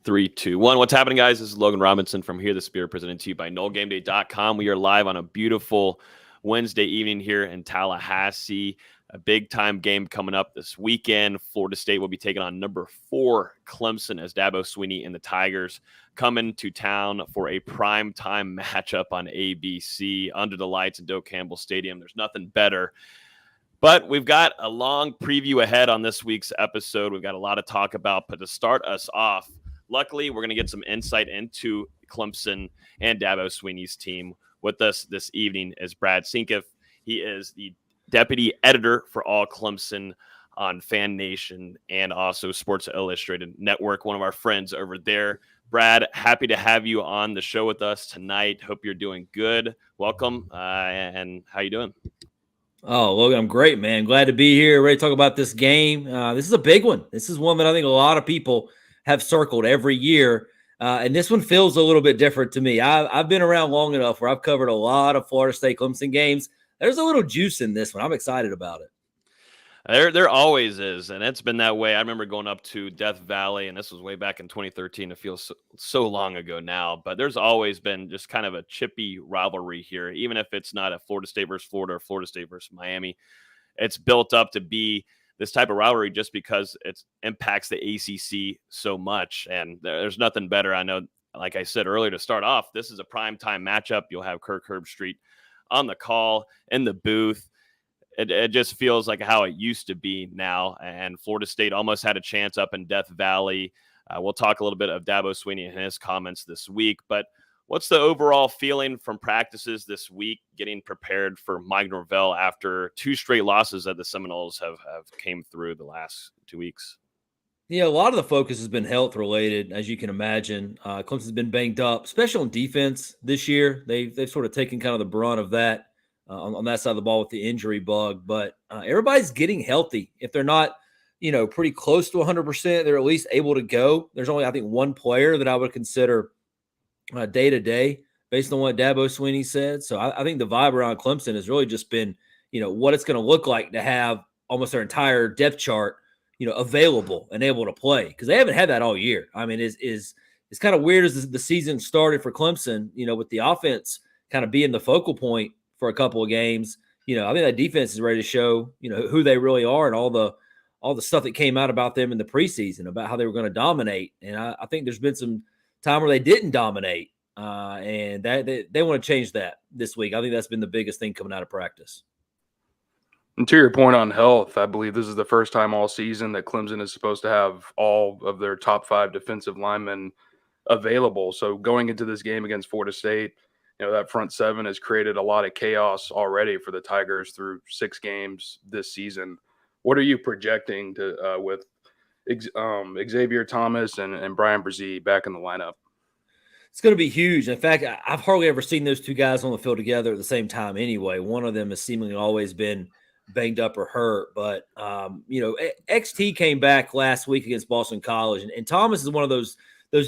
3, 2, 1. What's happening, guys? This is Logan Robinson from Here the Spear, presented to you by NoleGameDay.com. We are live on a beautiful Wednesday evening here in Tallahassee. A big-time game coming up this weekend. Florida State will be taking on number 4 Clemson as Dabo Swinney and the Tigers coming to town for a prime-time matchup on ABC under the lights in Doak Campbell Stadium. There's nothing better. But we've got a long preview ahead on this week's episode. We've got a lot to talk about. But to start us off, luckily, we're going to get some insight into Clemson and Dabo Swinney's team. With us this evening is Brad Sinkoff. He is the deputy editor for All Clemson on Fan Nation and also Sports Illustrated Network, one of our friends over there. Brad, happy to have you on the show with us tonight. Hope you're doing good. Welcome, and how you doing? Oh, Logan, I'm great, man. Glad to be here. Ready to talk about this game. This is a big one. This is one that I think a lot of people have circled every year. And this one feels a little bit different to me. I've been around long enough where I've covered a lot of Florida State Clemson games. There's a little juice in this one. I'm excited about it. There always is, and it's been that way. I remember going up to Death Valley, and this was way back in 2013. It feels so long ago now, but there's always been just kind of a chippy rivalry here, even if it's not a Florida State versus Florida or Florida State versus Miami. It's built up to be this type of rivalry just because it impacts the ACC so much, and there's nothing better. I know, like I said earlier to start off, this is a primetime matchup. You'll have Kirk Herbstreit on the call in the booth. It just feels like how it used to be now, and Florida State almost had a chance up in Death Valley. We'll talk a little bit of Dabo Swinney and his comments this week, but what's the overall feeling from practices this week, getting prepared for Mike Norvell after 2 straight losses that the Seminoles have came through the last 2 weeks? Yeah, a lot of the focus has been health-related, as you can imagine. Clemson's been banged up, especially on defense this year. They've sort of taken kind of the brunt of that. On that side of the ball with the injury bug, but everybody's getting healthy. If they're not, pretty close to 100%, they're at least able to go. There's only, I think, one player that I would consider day-to-day based on what Dabo Swinney said. So I think the vibe around Clemson has really just been, what it's going to look like to have almost their entire depth chart, available and able to play, because they haven't had that all year. I mean, it's kind of weird as the season started for Clemson, with the offense kind of being the focal point for a couple of games. I think that defense is ready to show, who they really are, and all the stuff that came out about them in the preseason about how they were going to dominate. And I think there's been some time where they didn't dominate, and that they want to change that this week. I think that's been the biggest thing coming out of practice. And to your point on health, I believe this is the first time all season that Clemson is supposed to have all of their top 5 defensive linemen available. So going into this game against Florida State, that front 7 has created a lot of chaos already for the Tigers through 6 games this season. What are you projecting to with Xavier Thomas and Brian Brzee back in the lineup? It's going to be huge. In fact, I've hardly ever seen those 2 guys on the field together at the same time anyway. One of them has seemingly always been banged up or hurt. But, XT came back last week against Boston College, and Thomas is one of those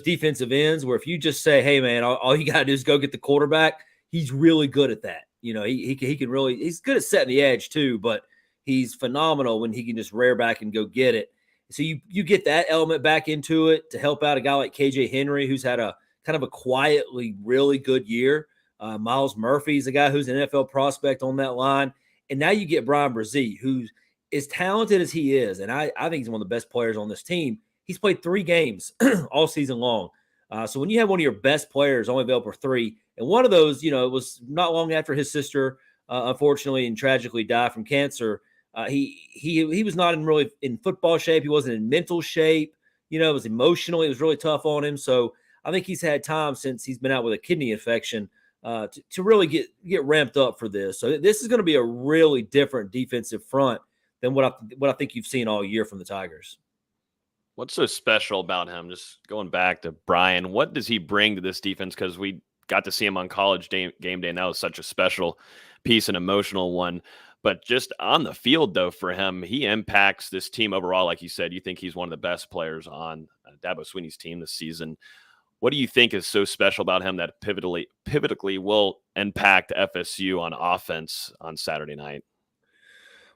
defensive ends where if you just say, hey, man, all you got to do is go get the quarterback, he's really good at that. He can really – he's good at setting the edge too, but he's phenomenal when he can just rear back and go get it. So you get that element back into it to help out a guy like KJ Henry, who's had a kind of a quietly really good year. Miles Murphy's a guy who's an NFL prospect on that line. And now you get Brian Brzee, who's as talented as he is, and I think he's one of the best players on this team. He's played 3 games all season long. So when you have one of your best players only available for 3, and one of those, it was not long after his sister, unfortunately and tragically died from cancer. He was not in football shape. He wasn't in mental shape. It was emotional. It was really tough on him. So I think he's had time since he's been out with a kidney infection to really get ramped up for this. So this is going to be a really different defensive front than what I think you've seen all year from the Tigers. What's so special about him? Just going back to Brian, what does he bring to this defense? Because we got to see him on College game day, and that was such a special piece, an emotional one. But just on the field, though, for him, he impacts this team overall. Like you said, you think he's one of the best players on Dabo Swinney's team this season. What do you think is so special about him that pivotally will impact FSU on offense on Saturday night?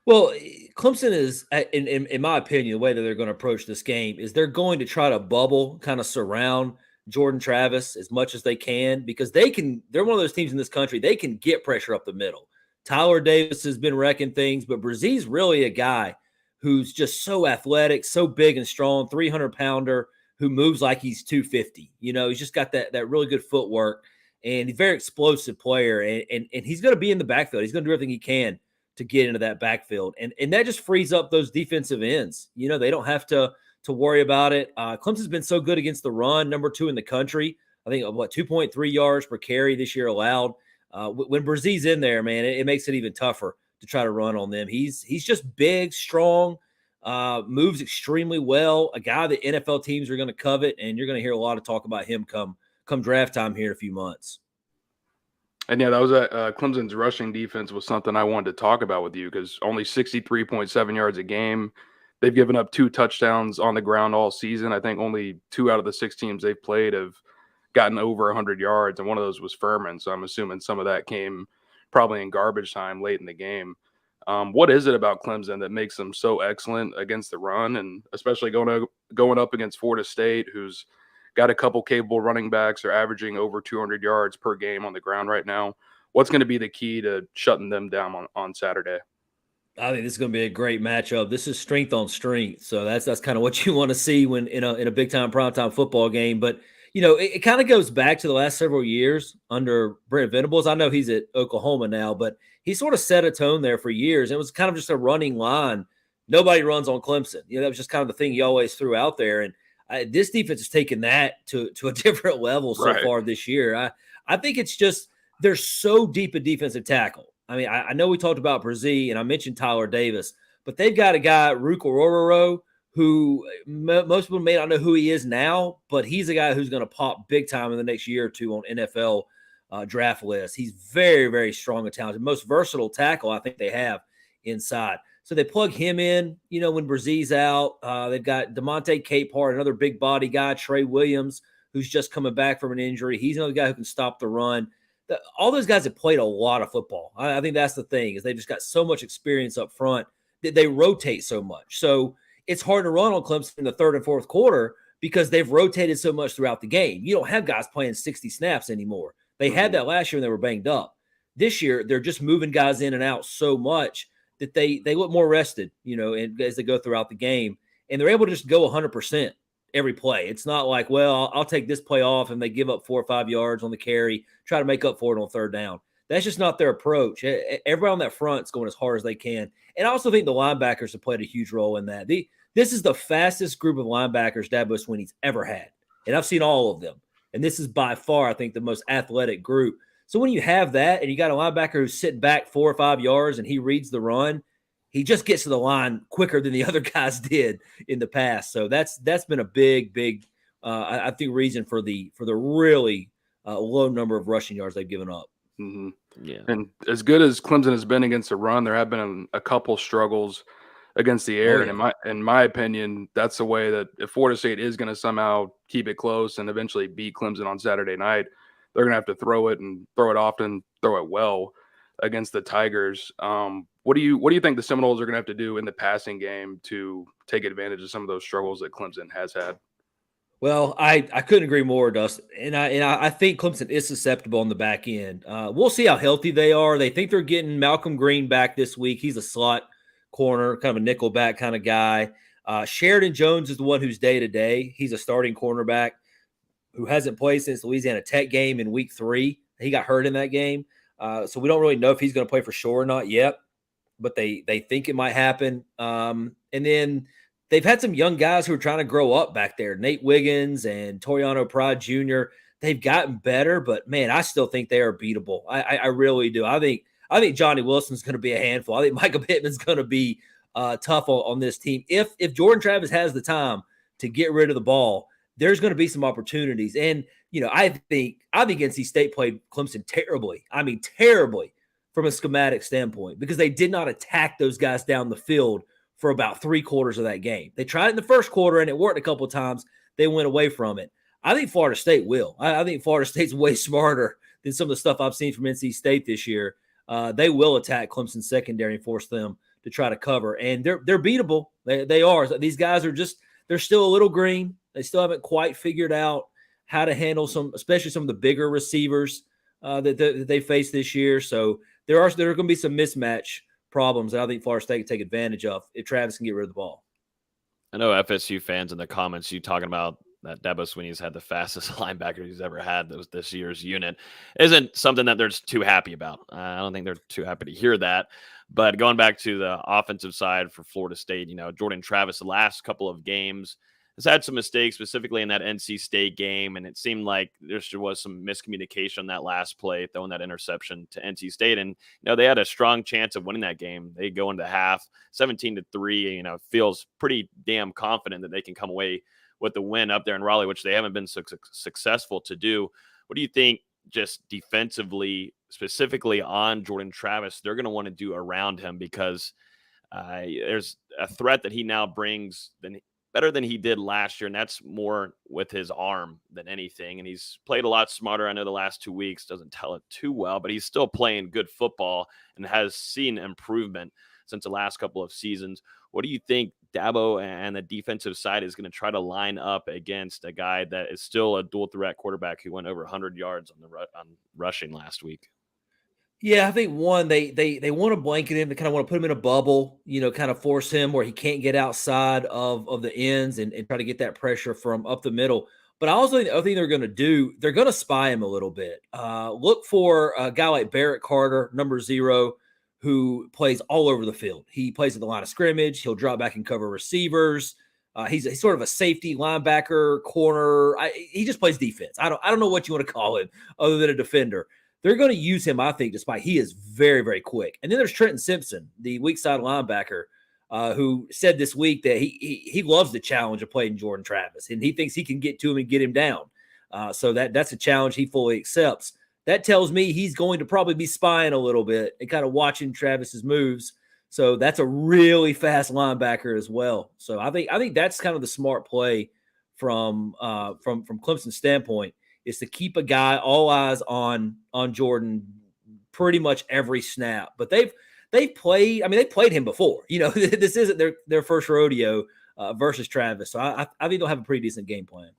Well, Clemson is, in my opinion, the way that they're going to approach this game is they're going to try to bubble, kind of surround Jordan Travis as much as they can because they're one of those teams in this country, they can get pressure up the middle. Tyler Davis has been wrecking things, but Brzez's really a guy who's just so athletic, so big and strong, 300-pounder who moves like he's 250. He's just got that really good footwork, and he's a very explosive player, and he's going to be in the backfield. He's going to do everything he can to get into that backfield. And that just frees up those defensive ends. They don't have to worry about it. Clemson's been so good against the run, number 2 in the country. I think 2.3 yards per carry this year allowed. When Brzez's in there, man, it makes it even tougher to try to run on them. He's just big, strong, moves extremely well, a guy that NFL teams are going to covet, and you're going to hear a lot of talk about him come draft time here in a few months. And yeah, that was Clemson's rushing defense was something I wanted to talk about with you because only 63.7 yards a game. They've given up 2 touchdowns on the ground all season. I think only 2 out of the 6 teams they've played have gotten over 100 yards, and one of those was Furman. So I'm assuming some of that came probably in garbage time late in the game. What is it about Clemson that makes them so excellent against the run, and especially going up against Florida State, who's got a couple capable running backs, are averaging over 200 yards per game on the ground right now? What's going to be the key to shutting them down on Saturday? I think this is going to be a great matchup. This is strength on strength. So that's kind of what you want to see when in a big time primetime football game. But it kind of goes back to the last several years under Brent Venables. I know he's at Oklahoma now, but he sort of set a tone there for years. It was kind of just a running line. Nobody runs on Clemson. That was just kind of the thing he always threw out there. And this defense has taken that to a different level so far this year. I think it's just they're so deep at defensive tackle. I mean, I know we talked about Brzez, and I mentioned Tyler Davis, but they've got a guy, Rukororo, who most people may not know who he is now, but he's a guy who's going to pop big time in the next year or two on NFL draft lists. He's very, very strong and talented. Most versatile tackle I think they have inside. So they plug him in, when Brzez's out. They've got DeMonte Capehart, another big body guy, Trey Williams, who's just coming back from an injury. He's another guy who can stop the run. All those guys have played a lot of football. I think that's the thing, is they've just got so much experience up front that they rotate so much. So it's hard to run on Clemson in the third and fourth quarter because they've rotated so much throughout the game. You don't have guys playing 60 snaps anymore. They had that last year when they were banged up. This year, they're just moving guys in and out so much that they look more rested, as they go throughout the game. And they're able to just go 100% every play. It's not like, well, I'll take this play off and they give up 4 or 5 yards on the carry, try to make up for it on third down. That's just not their approach. Everybody on that front is going as hard as they can. And I also think the linebackers have played a huge role in that. This is the fastest group of linebackers Dabo Swinney's ever had. And I've seen all of them. And this is by far, I think, the most athletic group. So when you have that and you got a linebacker who's sitting back 4 or 5 yards and he reads the run, he just gets to the line quicker than the other guys did in the past. So that's been a big, I think, reason for the really low number of rushing yards they've given up. Mm-hmm. Yeah. And as good as Clemson has been against the run, there have been a couple struggles against the air. And in my opinion, that's the way that if Florida State is going to somehow keep it close and eventually beat Clemson on Saturday night, they're going to have to throw it often, throw it well against the Tigers. What do you think the Seminoles are going to have to do in the passing game to take advantage of some of those struggles that Clemson has had? Well, I couldn't agree more, Dustin. And I think Clemson is susceptible on the back end. We'll see how healthy they are. They think they're getting Malcolm Green back this week. He's a slot corner, kind of a nickel back kind of guy. Sheridan Jones is the one who's day-to-day. He's a starting cornerback who hasn't played since Louisiana Tech game in week 3. He got hurt in that game. So we don't really know if he's going to play for sure or not yet, but they think it might happen. And then they've had some young guys who are trying to grow up back there. Nate Wiggins and Toriano Pride Jr. They've gotten better, but man, I still think they are beatable. I really do. I think Johnny Wilson's going to be a handful. I think Micah Pittman's going to be tough on this team. If Jordan Travis has the time to get rid of the ball, there's going to be some opportunities. And, I think NC State played Clemson terribly. I mean, terribly from a schematic standpoint, because they did not attack those guys down the field for about 3/4 of that game. They tried it in the first quarter and it worked a couple of times. They went away from it. I think Florida State will. I think Florida State's way smarter than some of the stuff I've seen from NC State this year. They will attack Clemson's secondary and force them to try to cover. And they're beatable. They are. These guys are they're still a little green. They still haven't quite figured out how to handle especially some of the bigger receivers that they face this year. So there are going to be some mismatch problems that I think Florida State can take advantage of if Travis can get rid of the ball. I know FSU fans in the comments, you talking about that Dabo Swinney's had the fastest linebacker he's ever had this year's unit isn't something that they're too happy about. I don't think they're too happy to hear that. But going back to the offensive side for Florida State, Jordan Travis, the last couple of games, has had some mistakes, specifically in that NC State game, and it seemed like there was some miscommunication on that last play, throwing that interception to NC State. And they had a strong chance of winning that game. They go into half 17-3. Feels pretty damn confident that they can come away with the win up there in Raleigh, which they haven't been so successful to do. What do you think, just defensively, specifically on Jordan Travis, they're going to want to do around him, because there's a threat that he now brings better than he did last year, and that's more with his arm than anything. And he's played a lot smarter. I know the last 2 weeks doesn't tell it too well, but he's still playing good football and has seen improvement since the last couple of seasons. What do you think Dabo and the defensive side is going to try to line up against a guy that is still a dual threat quarterback who went over 100 yards on rushing last week? Yeah, I think one, they want to blanket him. They kind of want to put him in a bubble, kind of force him where he can't get outside of the ends and try to get that pressure from up the middle. But I also think the other thing they're going to do, they're going to spy him a little bit. Look for a guy like Barrett Carter, number 0, who plays all over the field. He plays at the line of scrimmage. He'll drop back and cover receivers. He's sort of a safety linebacker, corner. He just plays defense. I don't know what you want to call him other than a defender. They're going to use him, I think, despite he is very, very quick. And then there's Trenton Simpson, the weak side linebacker, who said this week that he loves the challenge of playing Jordan Travis, and he thinks he can get to him and get him down. So that's a challenge he fully accepts. That tells me he's going to probably be spying a little bit and kind of watching Travis's moves. So that's a really fast linebacker as well. So I think that's kind of the smart play from Clemson's standpoint, is to keep a guy all eyes on Jordan pretty much every snap. But they've played him before. This isn't their first rodeo versus Travis. So I think they'll have a pretty decent game plan.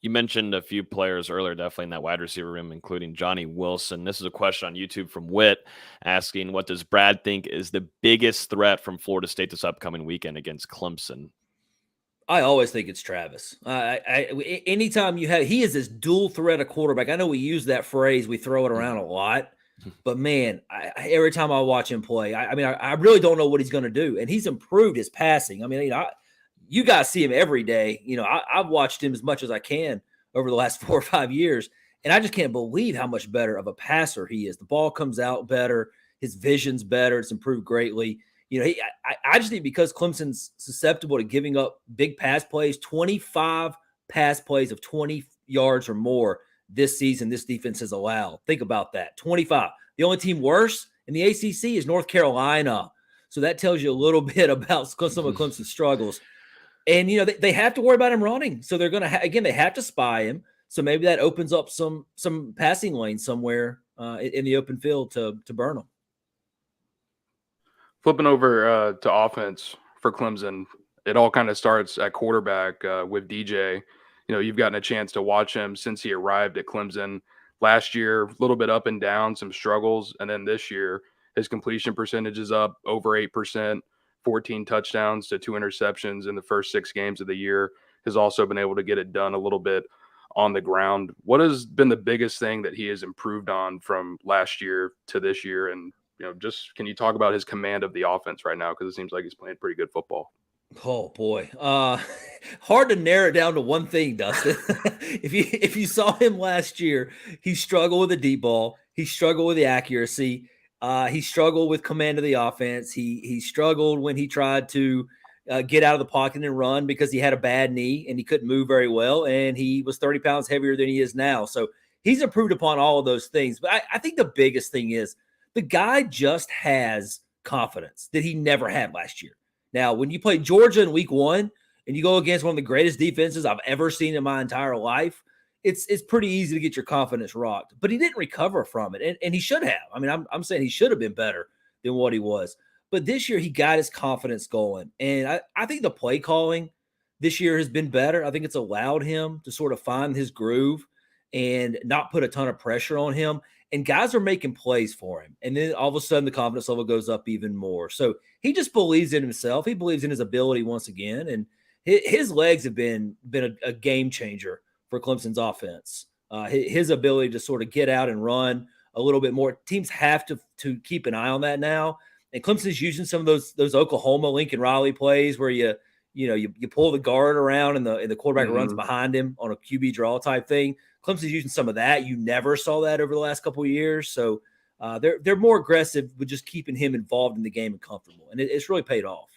You mentioned a few players earlier, definitely in that wide receiver room, including Johnny Wilson. This is a question on YouTube from Witt asking, what does Brad think is the biggest threat from Florida State this upcoming weekend against Clemson? I always think it's Travis. Anytime he is this dual threat of quarterback. I know we use that phrase, we throw it around a lot, but man, every time I watch him play, I really don't know what he's going to do. And he's improved his passing. You guys see him every day. I've watched him as much as I can over the last 4 or 5 years, and I just can't believe how much better of a passer he is. The ball comes out better. His vision's better. It's improved greatly. I just think because Clemson's susceptible to giving up big pass plays, 25 pass plays of 20 yards or more this season, this defense has allowed. Think about that, 25. The only team worse in the ACC is North Carolina. So that tells you a little bit about some of Clemson's struggles. And, they have to worry about him running. So they're going to, they have to spy him. So maybe that opens up some passing lanes somewhere in the open field to burn them. Flipping over to offense for Clemson, it all kind of starts at quarterback with DJ. You've gotten a chance to watch him since he arrived at Clemson last year, a little bit up and down, some struggles. And then this year, his completion percentage is up over 8%, 14 touchdowns to 2 interceptions in the first 6 games of the year. Has also been able to get it done a little bit on the ground. What has been the biggest thing that he has improved on from last year to this year? And just can you talk about his command of the offense right now? Because it seems like he's playing pretty good football. Oh boy, hard to narrow it down to one thing, Dustin. If you saw him last year, he struggled with the deep ball. He struggled with the accuracy. He struggled with command of the offense. He struggled when he tried to get out of the pocket and run because he had a bad knee and he couldn't move very well. And he was 30 pounds heavier than he is now. So he's improved upon all of those things. But I think the biggest thing is the guy just has confidence that he never had last year. Now, when you play Georgia in week 1 and you go against one of the greatest defenses I've ever seen in my entire life, it's pretty easy to get your confidence rocked. But he didn't recover from it, and he should have. I'm saying he should have been better than what he was. But this year he got his confidence going. And I think the play calling this year has been better. I think it's allowed him to sort of find his groove and not put a ton of pressure on him. And guys are making plays for him. And then all of a sudden the confidence level goes up even more. So he just believes in himself. He believes in his ability once again. And his legs have been a game changer for Clemson's offense. His ability to sort of get out and run a little bit more. Teams have to keep an eye on that now. And Clemson's using some of those Oklahoma Lincoln Riley plays where you pull the guard around and the quarterback runs behind him on a QB draw type thing. Clemson's using some of that. You never saw that over the last couple of years. So they're more aggressive with just keeping him involved in the game and comfortable. And it's really paid off.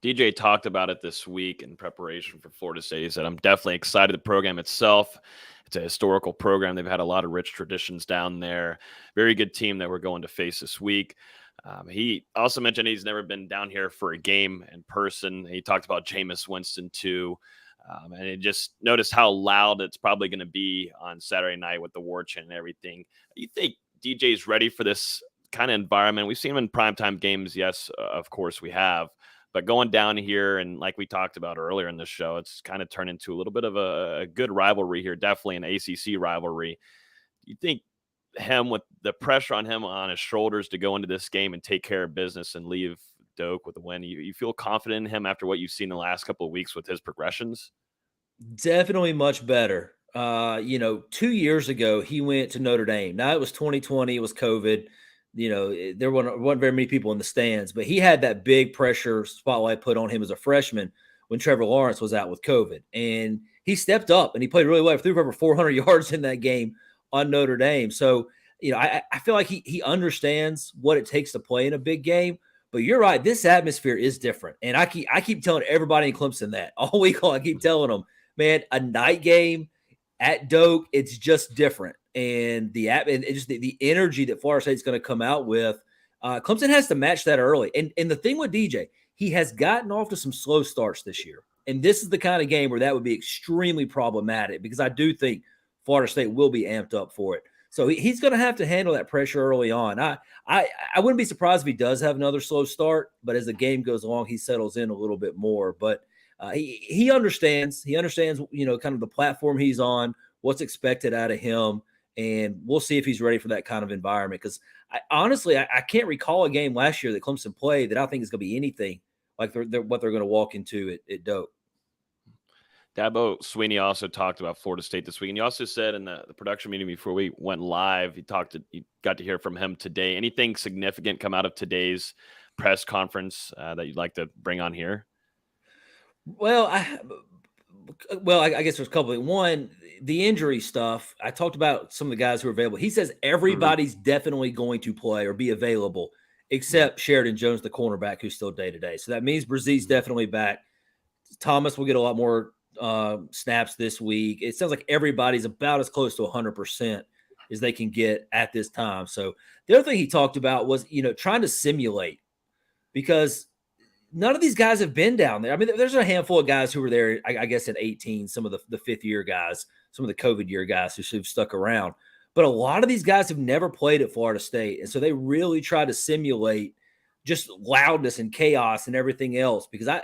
DJ talked about it this week in preparation for Florida State. He said, I'm definitely excited. The program itself, it's a historical program. They've had a lot of rich traditions down there. Very good team that we're going to face this week. He also mentioned he's never been down here for a game in person. He talked about Jameis Winston too. And he just noticed how loud it's probably going to be on Saturday night with the war chant and everything. You think DJ's ready for this kind of environment? We've seen him in primetime games. Yes, of course we have. But going down here, and like we talked about earlier in the show, it's kind of turned into a little bit of a good rivalry here, definitely an ACC rivalry. You think him with the pressure on him on his shoulders to go into this game and take care of business and leave Doak with a win, you feel confident in him after what you've seen the last couple of weeks with his progressions? Definitely much better. 2 years ago, he went to Notre Dame. Now it was 2020. It was COVID. There weren't very many people in the stands, but he had that big pressure spotlight put on him as a freshman when Trevor Lawrence was out with COVID. And he stepped up and he played really well. He threw for over 400 yards in that game on Notre Dame. So, I feel like he understands what it takes to play in a big game. But you're right. This atmosphere is different. And I keep telling everybody in Clemson that all week long. I keep telling them, man, a night game at Doak, it's just different. And just the energy that Florida State's going to come out with, Clemson has to match that early. And the thing with DJ, he has gotten off to some slow starts this year. And this is the kind of game where that would be extremely problematic because I do think Florida State will be amped up for it. So he's going to have to handle that pressure early on. I wouldn't be surprised if he does have another slow start, but as the game goes along, he settles in a little bit more. But he understands. He understands, kind of the platform he's on, what's expected out of him, and we'll see if he's ready for that kind of environment. Because honestly, I can't recall a game last year that Clemson played that I think is going to be anything like what they're going to walk into at Doak. Dabo Sweeney also talked about Florida State this week. And you also said in the production meeting before we went live, you got to hear from him today. Anything significant come out of today's press conference that you'd like to bring on here? Well, I guess there's a couple. One, the injury stuff. I talked about some of the guys who are available. He says everybody's definitely going to play or be available except Sheridan Jones, the cornerback, who's still day-to-day. So that means Brazil's definitely back. Thomas will get a lot more snaps this week. It sounds like everybody's about as close to 100% as they can get at this time. So the other thing he talked about was, trying to simulate, because none of these guys have been down there. I mean, there's a handful of guys who were there, I guess, at 18, some of the fifth year guys, some of the COVID year guys who've stuck around. But a lot of these guys have never played at Florida State. And so they really try to simulate just loudness and chaos and everything else. Because I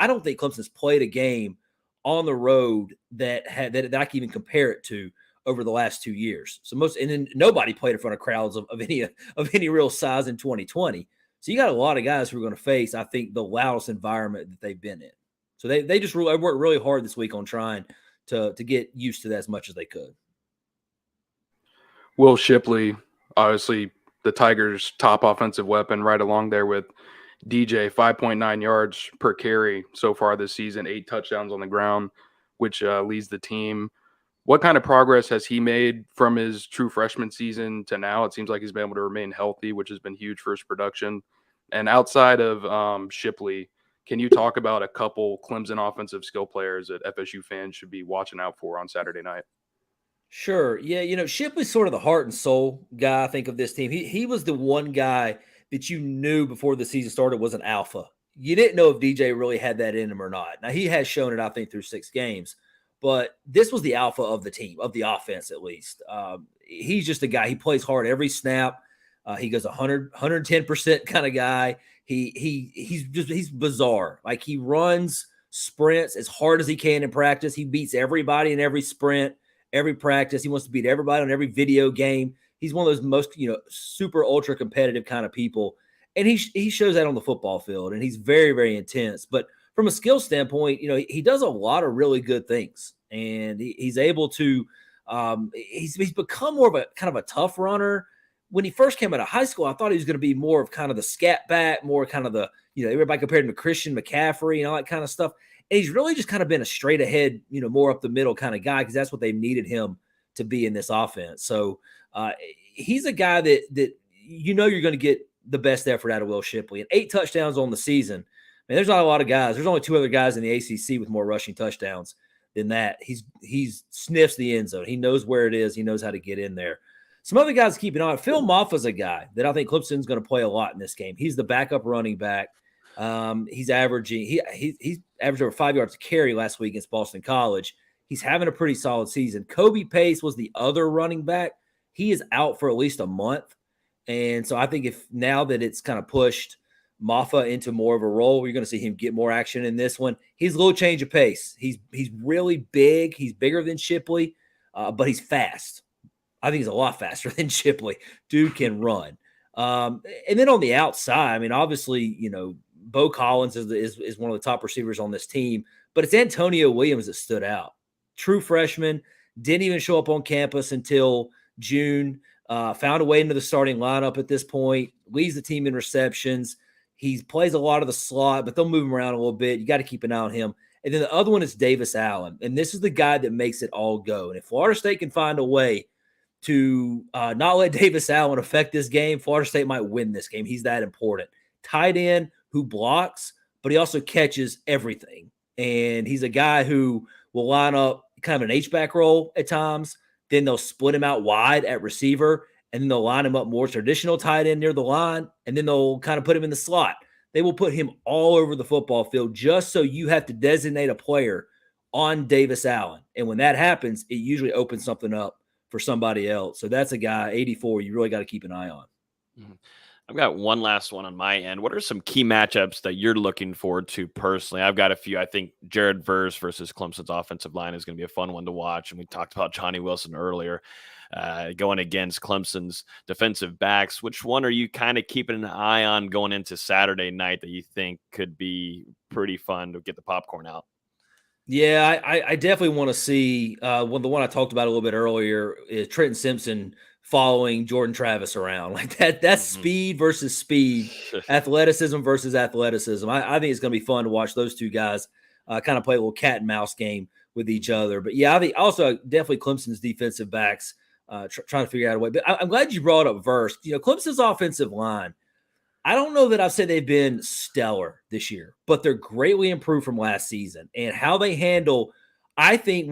don't think Clemson's played a game on the road that I can even compare it to over the last 2 years. So nobody played in front of crowds of any real size in 2020. So you got a lot of guys who are going to face, I think, the loudest environment that they've been in. So they just really worked really hard this week on trying to get used to that as much as they could. Will Shipley, obviously the Tigers' top offensive weapon, right along there with DJ, 5.9 yards per carry so far this season, 8 touchdowns on the ground, which leads the team. What kind of progress has he made from his true freshman season to now? It seems like he's been able to remain healthy, which has been huge for his production. And outside of Shipley, can you talk about a couple Clemson offensive skill players that FSU fans should be watching out for on Saturday night? Sure. Yeah, Shipley's sort of the heart and soul guy, I think, of this team. He was the one guy that you knew before the season started was an alpha. You didn't know if DJ really had that in him or not. Now, he has shown it, I think, through 6 games. But this was the alpha of the team, of the offense at least. He's just a guy. He plays hard every snap. He goes 110% kind of guy. He's bizarre. Like, he runs sprints as hard as he can in practice. He beats everybody in every sprint, every practice. He wants to beat everybody on every video game. He's one of those most, super ultra competitive kind of people. And he shows that on the football field, and he's very, very intense. But from a skill standpoint, he does a lot of really good things, and he's able to, he's become more of a kind of a tough runner. When he first came out of high school, I thought he was going to be more of kind of the scat back, more kind of the, everybody compared him to Christian McCaffrey and all that kind of stuff. And he's really just kind of been a straight ahead, more up the middle kind of guy, because that's what they've needed him to be in this offense. So he's a guy that you're going to get the best effort out of Will Shipley. And 8 touchdowns on the season. Man, there's not a lot of guys. There's only 2 other guys in the ACC with more rushing touchdowns than that. He's sniffs the end zone. He knows where it is. He knows how to get in there. Some other guys to keep an eye on. Phil Maffa's a guy that I think Clemson's going to play a lot in this game. He's the backup running back. He's averaging he's averaged over 5 yards a carry last week against Boston College. He's having a pretty solid season. Kobe Pace was the other running back. He is out for at least a month. And so I think if now that it's kind of pushed Maffa into more of a role, you're going to see him get more action in this one. He's a little change of pace. He's really big. He's bigger than Shipley, but he's fast. I think he's a lot faster than Shipley. Dude can run. And then on the outside, I mean, obviously, Bo Collins is one of the top receivers on this team, but it's Antonio Williams that stood out. True freshman, didn't even show up on campus until June, found a way into the starting lineup at this point, leads the team in receptions. He plays a lot of the slot, but they'll move him around a little bit. You got to keep an eye on him. And then the other one is Davis Allen, and this is the guy that makes it all go. And if Florida State can find a way to not let Davis Allen affect this game, Florida State might win this game. He's that important. Tight end who blocks, but he also catches everything. And he's a guy who will line up kind of an H-back role at times. Then they'll split him out wide at receiver, and then they'll line him up more traditional tight end near the line, and then they'll kind of put him in the slot. They will put him all over the football field just so you have to designate a player on Davis Allen. And when that happens, it usually opens something up for somebody else. So that's a guy, 84, you really got to keep an eye on. Mm-hmm. I've got one last one on my end. What are some key matchups that you're looking forward to personally? I've got a few. I think Jared Verse versus Clemson's offensive line is going to be a fun one to watch. And we talked about Johnny Wilson earlier going against Clemson's defensive backs. Which one are you kind of keeping an eye on going into Saturday night that you think could be pretty fun to get the popcorn out? Yeah, I definitely want to see the one I talked about a little bit earlier is Trenton Simpson following Jordan Travis around. Like that's speed versus speed, athleticism versus athleticism. I think it's going to be fun to watch those two guys kind of play a little cat and mouse game with each other. But yeah, I think also definitely Clemson's defensive backs trying to figure out a way. But I'm glad you brought up Verse. Clemson's offensive line, I don't know that I've said they've been stellar this year, but they're greatly improved from last season. And how they handle, I think,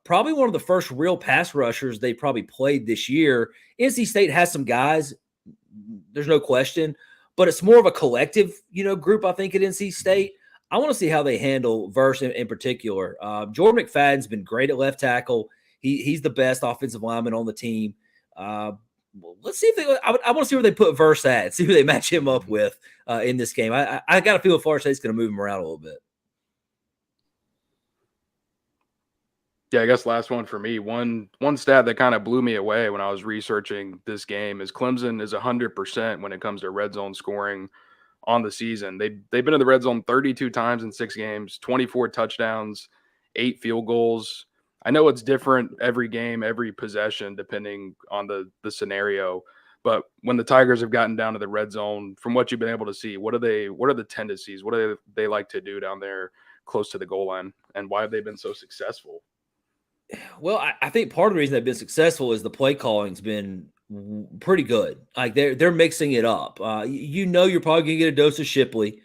probably one of the first real pass rushers they probably played this year. NC State has some guys, there's no question, but it's more of a collective, group, I think, at NC State. I want to see how they handle Verse in particular. Jordan McFadden's been great at left tackle. He's the best offensive lineman on the team. Let's see if I want to see where they put Verse at, see who they match him up with in this game. I got a feel Florida State's going to move him around a little bit. Yeah, I guess last one for me. One stat that kind of blew me away when I was researching this game is Clemson is 100% when it comes to red zone scoring on the season. They've been in the red zone 32 times in 6 games, 24 touchdowns, 8 field goals. I know it's different every game, every possession, depending on the scenario. But when the Tigers have gotten down to the red zone, from what you've been able to see, what are the tendencies? What do they like to do down there close to the goal line? And why have they been so successful? Well, I think part of the reason they've been successful is the play calling's been pretty good. Like they're mixing it up. You're probably gonna get a dose of Shipley,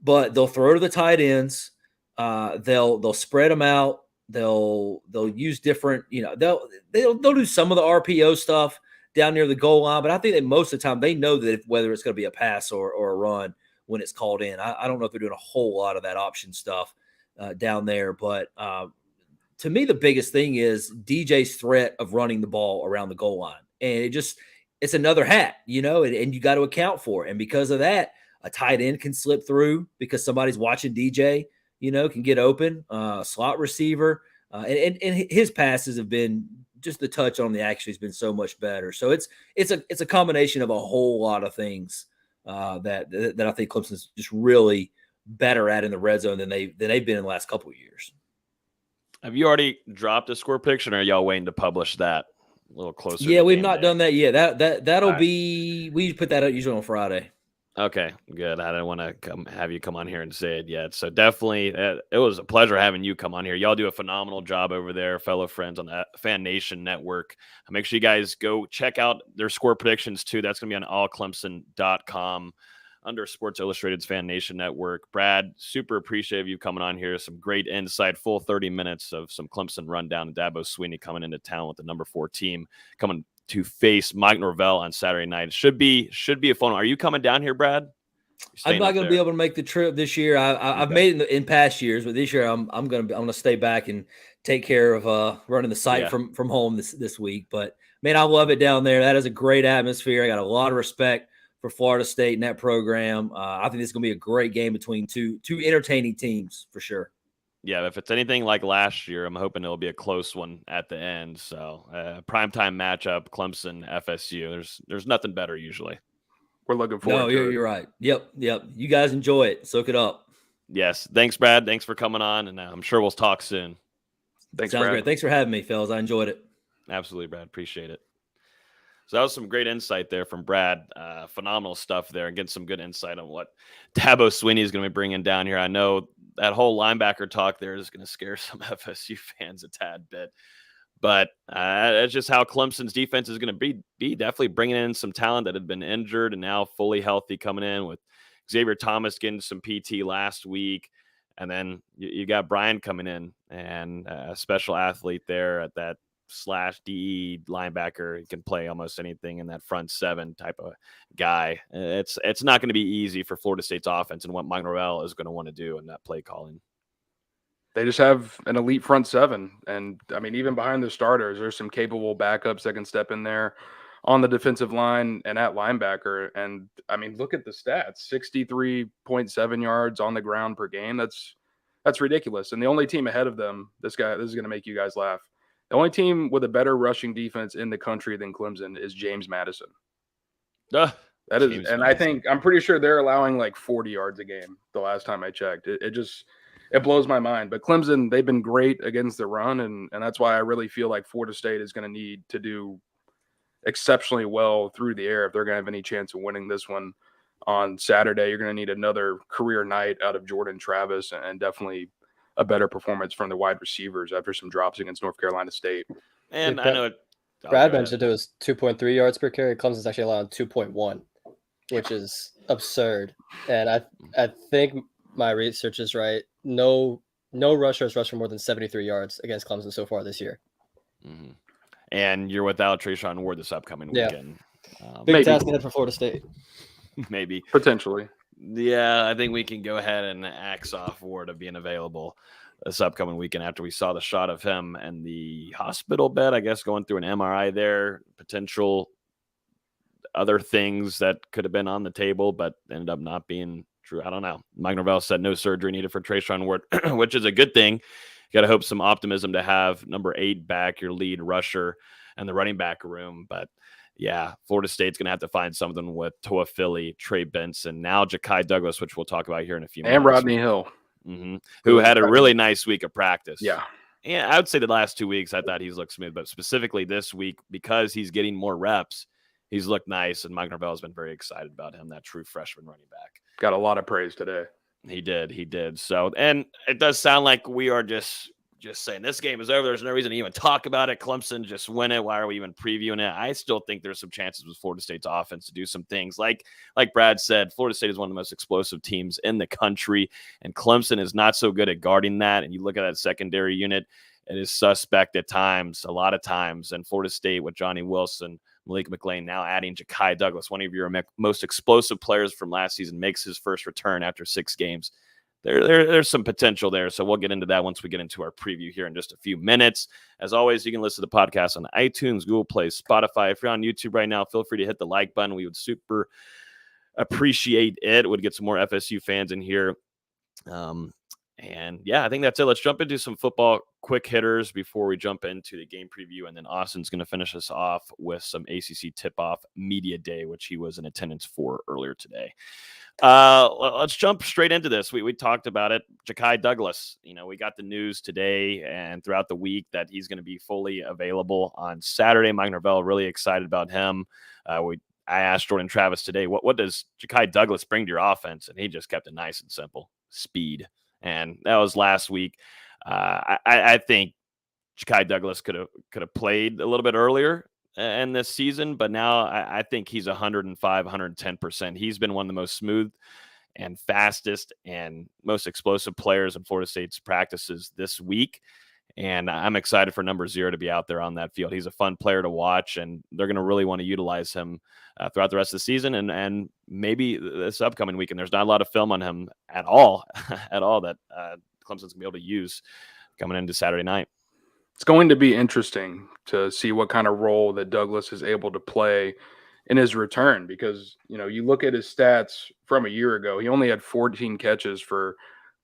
but they'll throw to the tight ends. They'll spread them out. They'll use different. They'll do some of the RPO stuff down near the goal line, but I think that most of the time they know that whether it's going to be a pass or a run when it's called in. I don't know if they're doing a whole lot of that option stuff down there, but. To me, the biggest thing is DJ's threat of running the ball around the goal line. And it's another hat, and you got to account for it. And because of that, a tight end can slip through because somebody's watching DJ, can get open, slot receiver. And his passes have been just the touch on the action has been so much better. So it's a combination of a whole lot of things that I think Clemson's just really better at in the red zone than they've been in the last couple of years. Have you already dropped a score prediction, or are y'all waiting to publish that a little closer? Yeah, we've not done that yet. That'll right. be, we put that out usually on Friday. Okay, good. I didn't want to have you come on here and say it yet. So definitely, it was a pleasure having you come on here. Y'all do a phenomenal job over there, fellow friends on the Fan Nation Network. Make sure you guys go check out their score predictions too. That's going to be on allclemson.com under Sports Illustrated's Fan Nation Network. Brad, super appreciative you coming on here. Some great insight, full 30 minutes of some Clemson rundown. And Dabo Swinney coming into town with the number 4 team, coming to face Mike Norvell on Saturday night. It should be a fun one. Are you coming down here, Brad? I'm not going to be able to make the trip this year. I've made it in past years, but this year I'm going to stay back and take care of running the site from home this week. But man, I love it down there. That is a great atmosphere. I got a lot of respect for Florida State and that program. I think this is going to be a great game between two entertaining teams for sure. Yeah, if it's anything like last year, I'm hoping it'll be a close one at the end. So primetime matchup, Clemson, FSU. There's nothing better usually. We're looking forward to it. You're right. Yep. You guys enjoy it. Soak it up. Yes. Thanks, Brad. Thanks for coming on, and I'm sure we'll talk soon. Thanks, Sounds Brad. great. Thanks for having me, fellas. I enjoyed it. Absolutely, Brad. Appreciate it. So that was some great insight there from Brad. Phenomenal stuff there, and getting some good insight on what Dabo Swinney is going to be bringing down here. I know that whole linebacker talk there is going to scare some FSU fans a tad bit, but that's just how Clemson's defense is going to be definitely bringing in some talent that had been injured and now fully healthy coming in, with Xavier Thomas getting some PT last week. And then you got Brian coming in, and a special athlete there at that /DE linebacker. He can play almost anything in that front seven type of guy. It's not going to be easy for Florida State's offense and what Mike Norvell is going to want to do in that play calling. They just have an elite front seven. And I mean, even behind the starters, there's some capable backups that can step in there on the defensive line and at linebacker. And I mean, look at the stats, 63.7 yards on the ground per game. That's ridiculous. And the only team ahead of them, this is going to make you guys laugh. The only team with a better rushing defense in the country than Clemson is James Madison. That is, James and Madison. I'm pretty sure they're allowing like 40 yards a game the last time I checked. It blows my mind. But Clemson, they've been great against the run, and that's why I really feel like Florida State is going to need to do exceptionally well through the air if they're going to have any chance of winning this one on Saturday. You're going to need another career night out of Jordan Travis, and definitely a better performance from the wide receivers after some drops against North Carolina State. And I know Brad mentioned it was 2.3 yards per carry. Clemson's actually allowing 2.1, which is absurd. And I think my research is right. No rusher has rushed for more than 73 yards against Clemson so far this year. Mm-hmm. And you're without Trayshawn Ward this upcoming weekend. Big task ahead for Florida State. Maybe. Potentially. Yeah, I think we can go ahead and axe off Ward of being available this upcoming weekend after we saw the shot of him and the hospital bed, I guess, going through an MRI there, potential other things that could have been on the table, but ended up not being true. I don't know. Mike Norvell said no surgery needed for Trayshawn Ward, which is a good thing. You got to hope some optimism to have number 8 back, your lead rusher, and the running back room. But yeah, Florida State's going to have to find something with Toa Philly, Trey Benson, now Ja'Kai Douglas, which we'll talk about here in a few minutes. And Rodney Hill. Mm-hmm. Who had a really nice week of practice. Yeah, I would say the last 2 weeks, I thought he's looked smooth, but specifically this week, because he's getting more reps, he's looked nice, and Mike Norvell has been very excited about him, that true freshman running back. Got a lot of praise today. He did. So, and it does sound like we are just saying this game is over. There's no reason to even talk about it. Clemson just win it. Why are we even previewing it? I still think there's some chances with Florida State's offense to do some things. Like Brad said, Florida State is one of the most explosive teams in the country, and Clemson is not so good at guarding that. And you look at that secondary unit, it is suspect at times, a lot of times. And Florida State with Johnny Wilson, Malik McLean, now adding Ja'Kai Douglas, one of your most explosive players from last season, makes his first return after 6 games. there's some potential there. So we'll get into that once we get into our preview here in just a few minutes. As always, you can listen to the podcast on iTunes, Google Play, Spotify. If you're on YouTube right now, feel free to hit the like button. We would super appreciate it. Would get some more FSU fans in here. And yeah, I think that's it. Let's jump into some football quick hitters before we jump into the game preview. And then Austin's going to finish us off with some ACC tip-off media day, which he was in attendance for earlier today. Let's jump straight into this. We talked about it. Ja'Kai Douglas, we got the news today and throughout the week that he's going to be fully available on Saturday. Mike Norvell really excited about him. I asked Jordan Travis today, what does Ja'Kai Douglas bring to your offense? And he just kept it nice and simple. Speed. And that was last week. I think Ja'Kai Douglas could have played a little bit earlier in this season, but now I think he's 105, 110%. He's been one of the most smooth and fastest and most explosive players in Florida State's practices this week. And I'm excited for number 0 to be out there on that field. He's a fun player to watch, and they're going to really want to utilize him throughout the rest of the season and maybe this upcoming weekend. There's not a lot of film on him at all that Clemson's going to be able to use coming into Saturday night. It's going to be interesting to see what kind of role that Douglas is able to play in his return because, you look at his stats from a year ago, he only had 14 catches for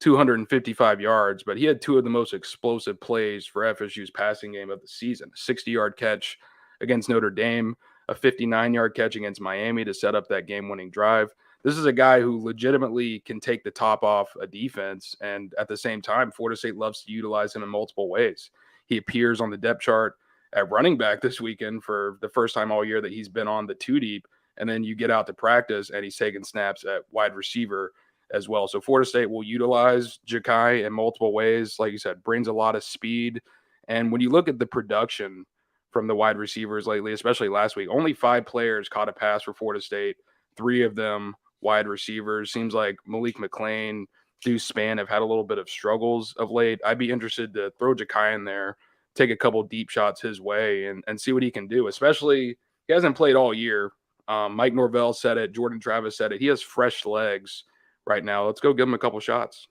255 yards, but he had 2 of the most explosive plays for FSU's passing game of the season. A 60-yard catch against Notre Dame, a 59-yard catch against Miami to set up that game-winning drive. This is a guy who legitimately can take the top off a defense, and at the same time, Florida State loves to utilize him in multiple ways. He appears on the depth chart at running back this weekend for the first time all year that he's been on the 2-deep, and then you get out to practice, and he's taking snaps at wide receiver as well. So Florida State will utilize Ja'Kai in multiple ways. Like you said, brings a lot of speed. And when you look at the production from the wide receivers lately, especially last week, only 5 players caught a pass for Florida State, 3 of them wide receivers. Seems like Malik McClain, Deuce Spann have had a little bit of struggles of late. I'd be interested to throw Ja'Kai in there, take a couple deep shots his way and see what he can do, especially he hasn't played all year. Mike Norvell said it. Jordan Travis said it. He has fresh legs right now. Let's go give him a couple shots.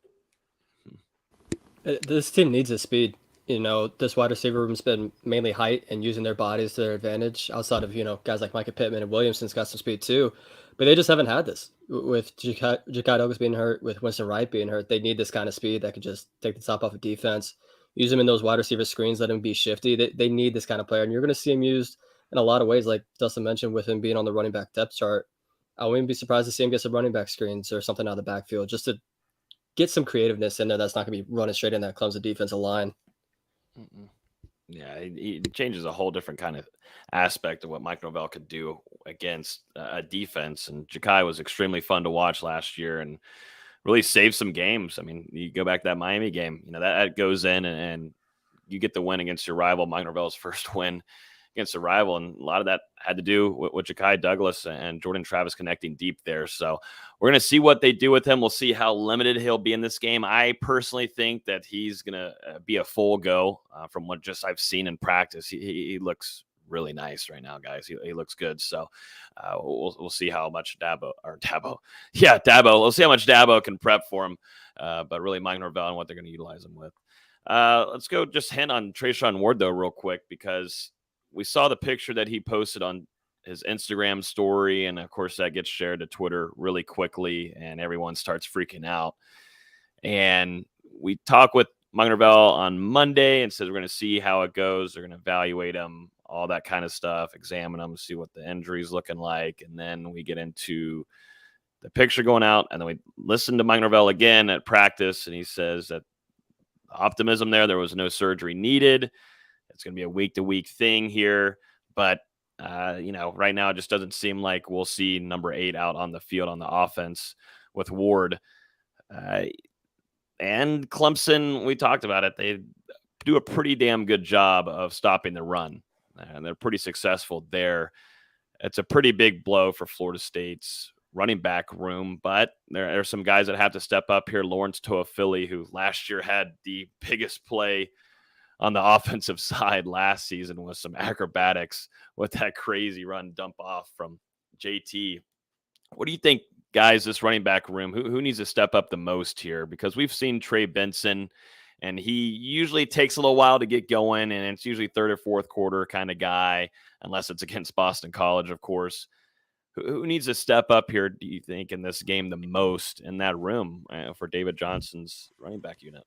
This team needs his speed. This wide receiver room's been mainly height and using their bodies to their advantage outside of, guys like Micah Pittman and Williamson's got some speed too. But they just haven't had this. With Ja'Kai Douglas being hurt, with Winston Wright being hurt, they need this kind of speed that could just take the top off of defense, use him in those wide receiver screens, let him be shifty. They need this kind of player. And you're going to see him used in a lot of ways, like Dustin mentioned, with him being on the running back depth chart. I wouldn't be surprised to see him get some running back screens or something out of the backfield just to get some creativeness in there that's not going to be running straight in that Clemson defensive line. Yeah, he changes a whole different kind of aspect of what Mike Norvell could do against a defense. And Ja'Kai was extremely fun to watch last year and really saved some games. I mean, you go back to that Miami game, that goes in and you get the win against your rival, Mike Norvell's first win against a rival, and a lot of that had to do with Ja'Kai Douglas and Jordan Travis connecting deep there. So we're going to see what they do with him. We'll see how limited he'll be in this game. I personally think that he's going to be a full go from what just I've seen in practice. He looks really nice right now, guys. He looks good. So we'll see how much Dabo. We'll see how much Dabo can prep for him. But really Mike Norvell and what they're going to utilize him with. Let's go just hint on Trayshawn Ward though, real quick, because we saw the picture that he posted on his Instagram story. And of course that gets shared to Twitter really quickly and everyone starts freaking out. And we talked with Mike Norvell on Monday and says, we're going to see how it goes. They're going to evaluate him, all that kind of stuff, examine him, see what the injury's looking like. And then we get into the picture going out and then we listen to Mike Norvell again at practice. And he says that optimism there was no surgery needed. It's going to be a week-to-week thing here, but right now it just doesn't seem like we'll see number 8 out on the field on the offense with Ward. And Clemson, we talked about it. They do a pretty damn good job of stopping the run, and they're pretty successful there. It's a pretty big blow for Florida State's running back room, but there are some guys that have to step up here. Lawrence Toafili, who last year had the biggest play on the offensive side last season with some acrobatics with that crazy run dump off from JT. What do you think guys, this running back room, who needs to step up the most here? Because we've seen Trey Benson, and he usually takes a little while to get going, and it's usually third or fourth quarter kind of guy, unless it's against Boston College, of course. Who needs to step up here, do you think, in this game the most in that room for David Johnson's running back unit?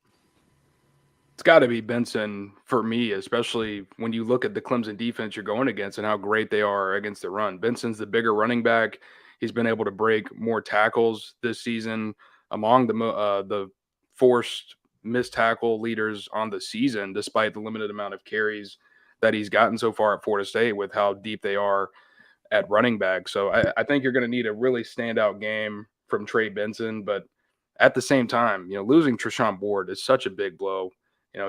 It's got to be Benson for me, especially when you look at the Clemson defense you're going against and how great they are against the run. Benson's the bigger running back. He's been able to break more tackles this season among the forced missed tackle leaders on the season, despite the limited amount of carries that he's gotten so far at Florida State with how deep they are at running back. So I think you're going to need a really standout game from Trey Benson. But at the same time, losing Treshaun Ward is such a big blow.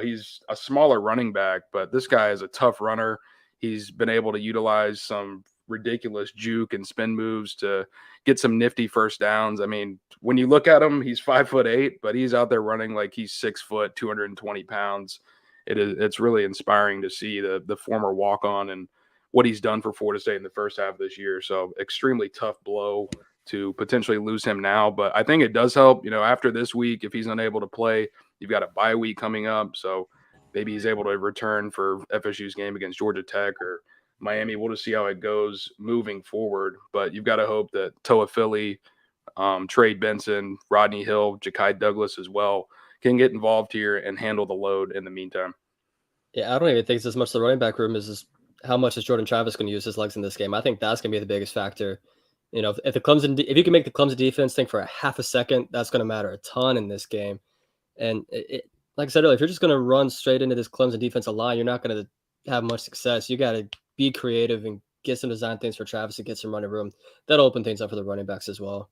He's a smaller running back, but this guy is a tough runner. He's been able to utilize some ridiculous juke and spin moves to get some nifty first downs. I mean, when you look at him, he's 5'8", but he's out there running like he's 6 foot, 220 pounds. It's really inspiring to see the former walk-on and what he's done for Florida State in the first half of this year. So extremely tough blow to potentially lose him now. But I think it does help, after this week, if he's unable to play, you've got a bye week coming up. So maybe he's able to return for FSU's game against Georgia Tech or Miami. We'll just see how it goes moving forward. But you've got to hope that Toa Philly, Trey Benson, Rodney Hill, Ja'Kai Douglas as well can get involved here and handle the load in the meantime. Yeah, I don't even think it's as much the running back room as how much is Jordan Travis going to use his legs in this game. I think that's going to be the biggest factor. If you can make the Clemson defense think for a half a second, that's going to matter a ton in this game. And like I said earlier, if you're just going to run straight into this Clemson defensive line, you're not going to have much success. You got to be creative and get some design things for Travis to get some running room. That'll open things up for the running backs as well.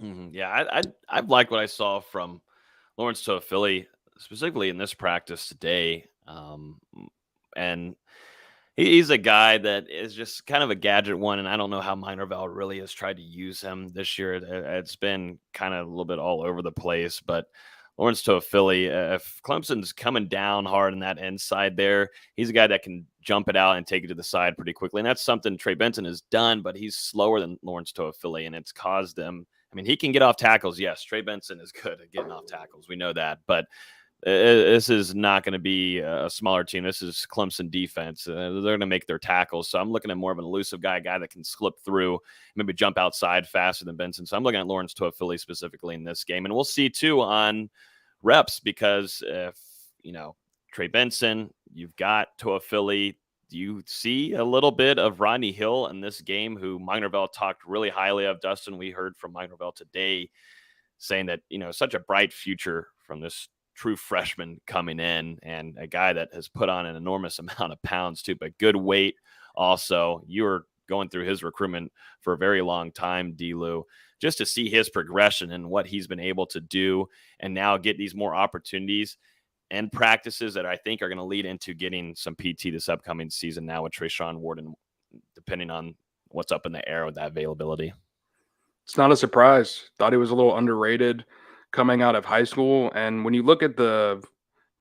Mm-hmm. Yeah, I like what I saw from Lawrence Toa Philly, specifically in this practice today. And he's a guy that is just kind of a gadget one, and I don't know how Minerville really has tried to use him this year. It's been kind of a little bit all over the place, but Lawrence Toa Philly, if Clemson's coming down hard in that inside there, he's a guy that can jump it out and take it to the side pretty quickly, and that's something Trey Benson has done, but he's slower than Lawrence Toa Philly, and it's caused them. I mean, he can get off tackles. Yes, Trey Benson is good at getting off tackles. We know that, but this is not going to be a smaller team. This is Clemson defense. They're going to make their tackles. So I'm looking at more of an elusive guy that can slip through, maybe jump outside faster than Benson. So I'm looking at Lawrence Toa Philly specifically in this game. And we'll see, too, on reps because if, Trey Benson, you've got Toa Philly, you see a little bit of Rodney Hill in this game, who Minerville talked really highly of. Dustin, we heard from Minerville today saying that, such a bright future from this true freshman coming in, and a guy that has put on an enormous amount of pounds too, but good weight also. You were going through his recruitment for a very long time, D-Lou, just to see his progression and what he's been able to do and now get these more opportunities and practices that I think are going to lead into getting some PT this upcoming season now with Treshaun Ward, and depending on what's up in the air with that availability. It's not a surprise. Thought he was a little underrated coming out of high school. And when you look at the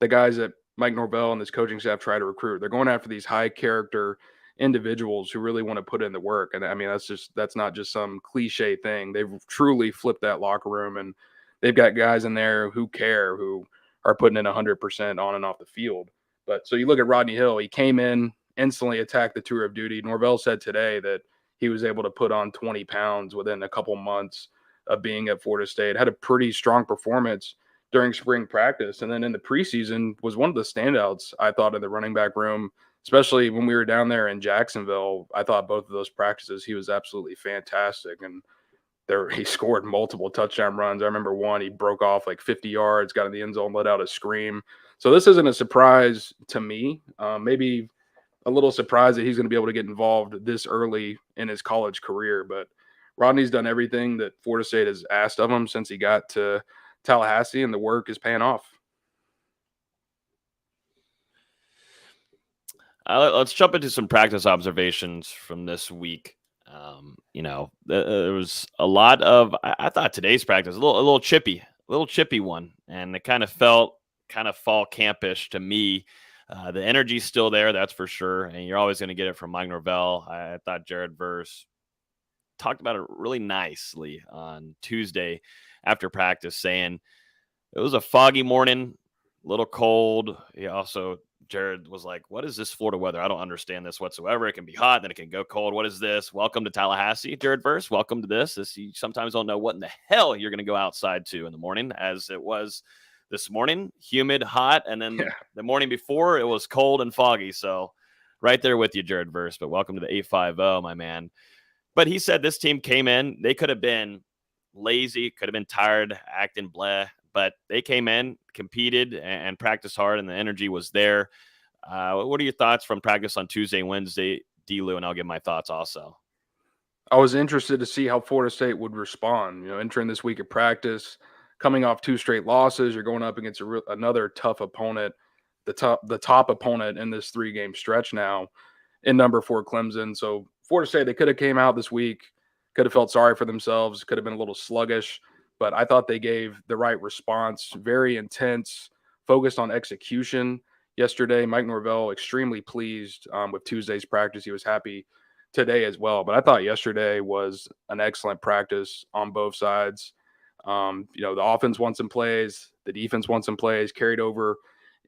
guys that Mike Norvell and this coaching staff try to recruit, they're going after these high character individuals who really want to put in the work. And I mean, that's not just some cliche thing. They've truly flipped that locker room, and they've got guys in there who care, who are putting in 100% on and off the field. But so you look at Rodney Hill, he came in, instantly attacked the tour of duty. Norvell said today that he was able to put on 20 pounds within a couple months of being at Florida State, had a pretty strong performance during spring practice. And then in the preseason was one of the standouts, I thought, in the running back room, especially when we were down there in Jacksonville. I thought both of those practices, he was absolutely fantastic. And he scored multiple touchdown runs. I remember one, he broke off like 50 yards, got in the end zone, let out a scream. So this isn't a surprise to me. Maybe a little surprised that he's going to be able to get involved this early in his college career, but Rodney's done everything that Florida State has asked of him since he got to Tallahassee, and the work is paying off. Let's jump into some practice observations from this week. There was a lot of, I thought today's practice, a little chippy one, and it kind of felt kind of fall campish to me. The energy's still there, that's for sure, and you're always going to get it from Mike Norvell. I thought Jared Verse talked about it really nicely on Tuesday after practice, saying it was a foggy morning, a little cold. Jared was like, what is this Florida weather? I don't understand this whatsoever. It can be hot, then it can go cold. What is this? Welcome to Tallahassee, Jared Verse. Welcome to this. You sometimes don't know what in the hell you're going to go outside to in the morning, as it was this morning, humid, hot. And then the morning before, it was cold and foggy. So right there with you, Jared Verse. But welcome to the 850, my man. But he said this team came in. They could have been lazy, could have been tired, acting bleh. But they came in, competed, and practiced hard, and the energy was there. What are your thoughts from practice on Tuesday and Wednesday, D-Lou, and I'll give my thoughts also. I was interested to see how Florida State would respond. Entering this week of practice, coming off 2 straight losses, you're going up against another tough opponent, the top opponent in this 3-game stretch now in number 4 Clemson. So Florida State, they could have came out this week, could have felt sorry for themselves, could have been a little sluggish. But I thought they gave the right response, very intense, focused on execution yesterday. Mike Norvell, extremely pleased with Tuesday's practice. He was happy today as well. But I thought yesterday was an excellent practice on both sides. The offense won some plays. The defense won some plays, carried over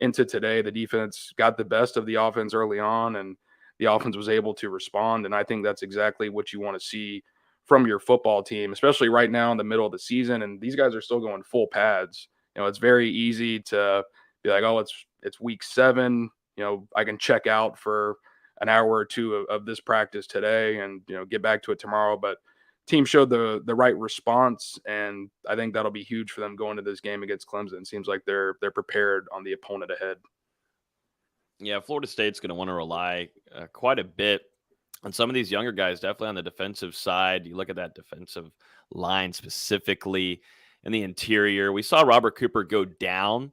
into today. The defense got the best of the offense early on, and the offense was able to respond. And I think that's exactly what you want to see from your football team, especially right now in the middle of the season. And these guys are still going full pads. It's very easy to be like, oh, it's week 7. I can check out for an hour or two of this practice today and, get back to it tomorrow. But team showed the right response. And I think that'll be huge for them going to this game against Clemson. It seems like they're prepared on the opponent ahead. Yeah. Florida State's going to want to rely quite a bit on some of these younger guys, definitely on the defensive side. You look at that defensive line specifically in the interior. We saw Robert Cooper go down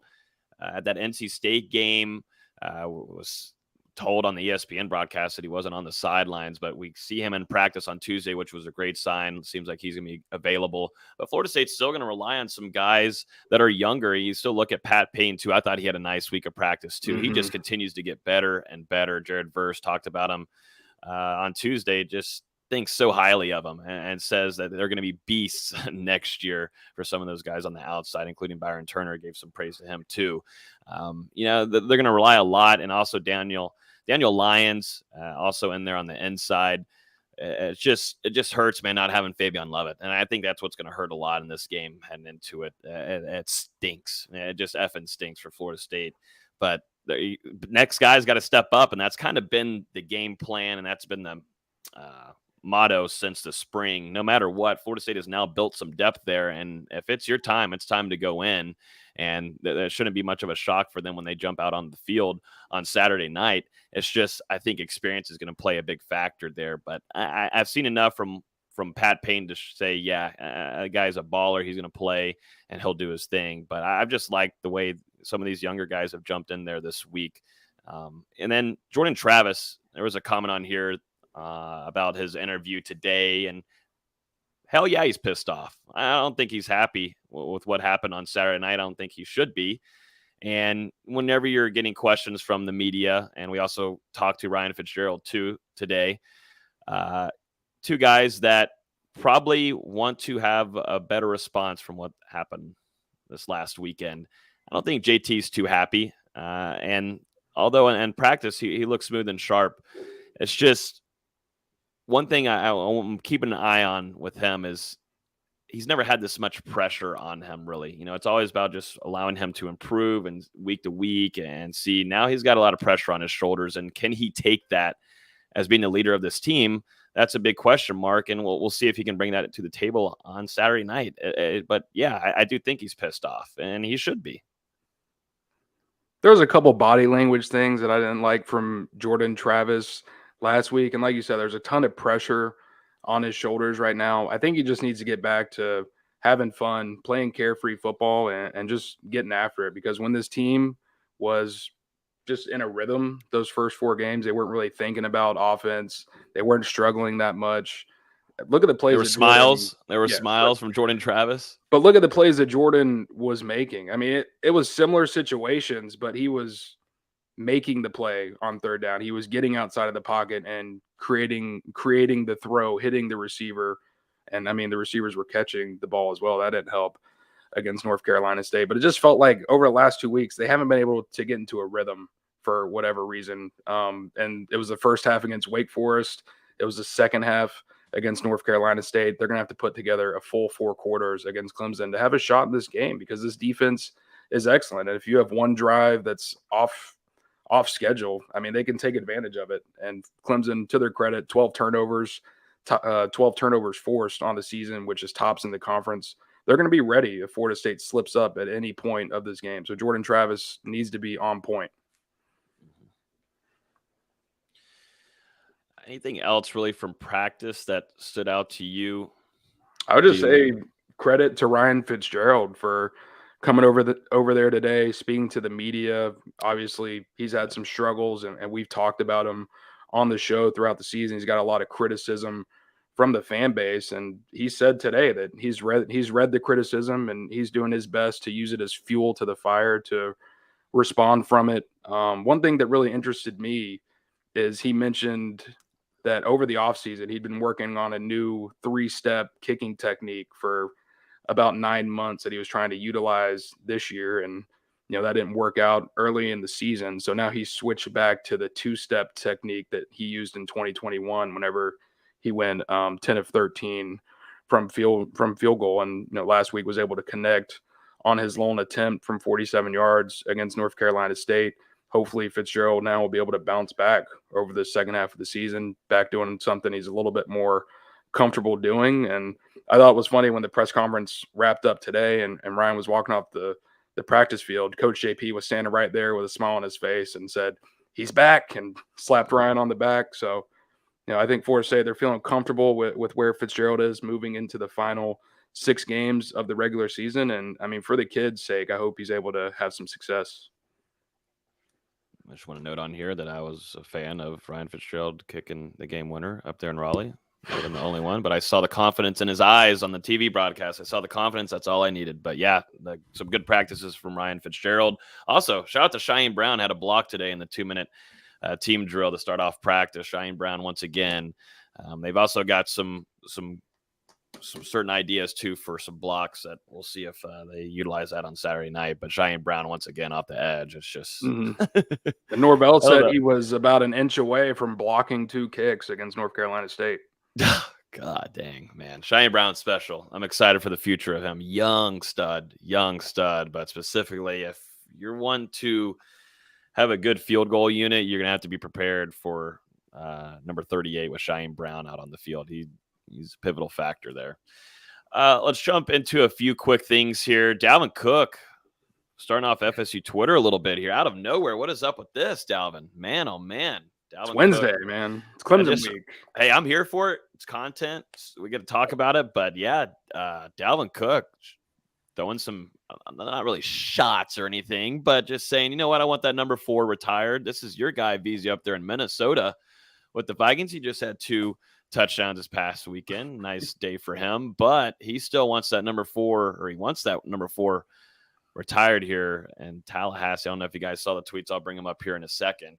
at that NC State game. Was told on the ESPN broadcast that he wasn't on the sidelines, but we see him in practice on Tuesday, which was a great sign. It seems like he's going to be available. But Florida State's still going to rely on some guys that are younger. You still look at Pat Payne, too. I thought he had a nice week of practice, too. Mm-hmm. He just continues to get better and better. Jared Verse talked about him on Tuesday, just thinks so highly of them and says that they're going to be beasts next year for some of those guys on the outside, including Byron Turner. Gave some praise to him too. They're going to rely a lot, and also Daniel Lyons also in there on the inside. It just hurts, man, not having Fabian Lovett, and I think that's what's going to hurt a lot in this game heading into it. It stinks. It just effing stinks for Florida State, but the next guy's got to step up, and that's kind of been the game plan, and that's been the motto since the spring. No matter what, Florida State has now built some depth there, and if it's your time, it's time to go in, and there shouldn't be much of a shock for them when they jump out on the field on Saturday night. It's just, I think experience is going to play a big factor there, but I've seen enough from Pat Payne to say, a guy's a baller, he's going to play, and he'll do his thing. But I've just liked the way some of these younger guys have jumped in there this week. And then Jordan Travis, there was a comment on here about his interview today, and hell yeah, he's pissed off. I don't think he's happy with what happened on Saturday night. I don't think he should be. And whenever you're getting questions from the media, and we also talked to Ryan Fitzgerald too today, 2 guys that probably want to have a better response from what happened this last weekend. I don't think JT's too happy. And although in practice, he looks smooth and sharp, it's just one thing I'm keeping an eye on with him is he's never had this much pressure on him, really. It's always about just allowing him to improve and week to week and see. Now he's got a lot of pressure on his shoulders, and can he take that as being the leader of this team? That's a big question mark, and we'll see if he can bring that to the table on Saturday night. But yeah, I do think he's pissed off, and he should be. There was a couple body language things that I didn't like from Jordan Travis last week. And like you said, there's a ton of pressure on his shoulders right now. I think he just needs to get back to having fun, playing carefree football, and just getting after it. Because when this team was just in a rhythm, those first 4 games, they weren't really thinking about offense. They weren't struggling that much. Look at the plays. There were smiles from Jordan Travis. But look at the plays that Jordan was making. I mean, it was similar situations, but he was making the play on 3rd down. He was getting outside of the pocket and creating the throw, hitting the receiver. And I mean, the receivers were catching the ball as well. That didn't help against North Carolina State. But it just felt like over the last 2 weeks, they haven't been able to get into a rhythm for whatever reason. And it was the first half against Wake Forest. It was the second half against North Carolina State. They're going to have to put together a full 4 quarters against Clemson to have a shot in this game, because this defense is excellent. And if you have one drive that's off schedule, I mean, they can take advantage of it. And Clemson, to their credit, 12 turnovers forced on the season, which is tops in the conference. They're going to be ready if Florida State slips up at any point of this game. So Jordan Travis needs to be on point. Anything else really from practice that stood out to you? I would just say credit to Ryan Fitzgerald for coming over there today, speaking to the media. Obviously, he's had some struggles, and we've talked about him on the show throughout the season. He's got a lot of criticism from the fan base, and he said today that he's read the criticism, and he's doing his best to use it as fuel to the fire to respond from it. One thing that really interested me is he mentioned that over the offseason, he'd been working on a new 3-step kicking technique for about 9 months that he was trying to utilize this year. And, that didn't work out early in the season. So now he switched back to the 2-step technique that he used in 2021, whenever he went 10 of 13 from field goal. And, last week was able to connect on his lone attempt from 47 yards against North Carolina State. Hopefully Fitzgerald now will be able to bounce back over the second half of the season, back doing something he's a little bit more comfortable doing. And I thought it was funny when the press conference wrapped up today and Ryan was walking off the practice field. Coach JP was standing right there with a smile on his face and said, "He's back," and slapped Ryan on the back. So, I think Florida State, they're feeling comfortable with where Fitzgerald is moving into the final 6 games of the regular season. And I mean, for the kid's sake, I hope he's able to have some success. I just want to note on here that I was a fan of Ryan Fitzgerald kicking the game winner up there in Raleigh. I wasn't the only one, but I saw the confidence in his eyes on the TV broadcast. I saw the confidence. That's all I needed. But yeah, some good practices from Ryan Fitzgerald. Also, shout out to Cheyenne Brown. Had a block today in the 2-minute team drill to start off practice. Cheyenne Brown once again. They've also got some certain ideas too for some blocks that we'll see if they utilize that on Saturday night. But Cheyenne Brown once again off the edge. It's just And Norvell said he was about an inch away from blocking 2 kicks against North Carolina State. God dang, man. Cheyenne Brown's special. I'm excited for the future of him. Young stud. But specifically, if you're one to have a good field goal unit, you're going to have to be prepared for number 38 with Cheyenne Brown out on the field. He's a pivotal factor there. Let's jump into a few quick things here. Dalvin Cook starting off FSU Twitter a little bit here. Out of nowhere, what is up with this, Dalvin? Man, oh, man. Dalvin It's Wednesday, Cook. Man. It's Clemson week. Hey, I'm here for it. It's content. We get to talk about it. But, yeah, Dalvin Cook throwing some not really shots or anything, but just saying, you know what, I want that number 4 retired. This is your guy, VZ, up there in Minnesota with the Vikings. He just had 2 touchdowns this past weekend. Nice day for him, but he still wants that number 4, or he wants that number 4 retired here in Tallahassee. I don't know if you guys saw the tweets. I'll bring him up here in a second.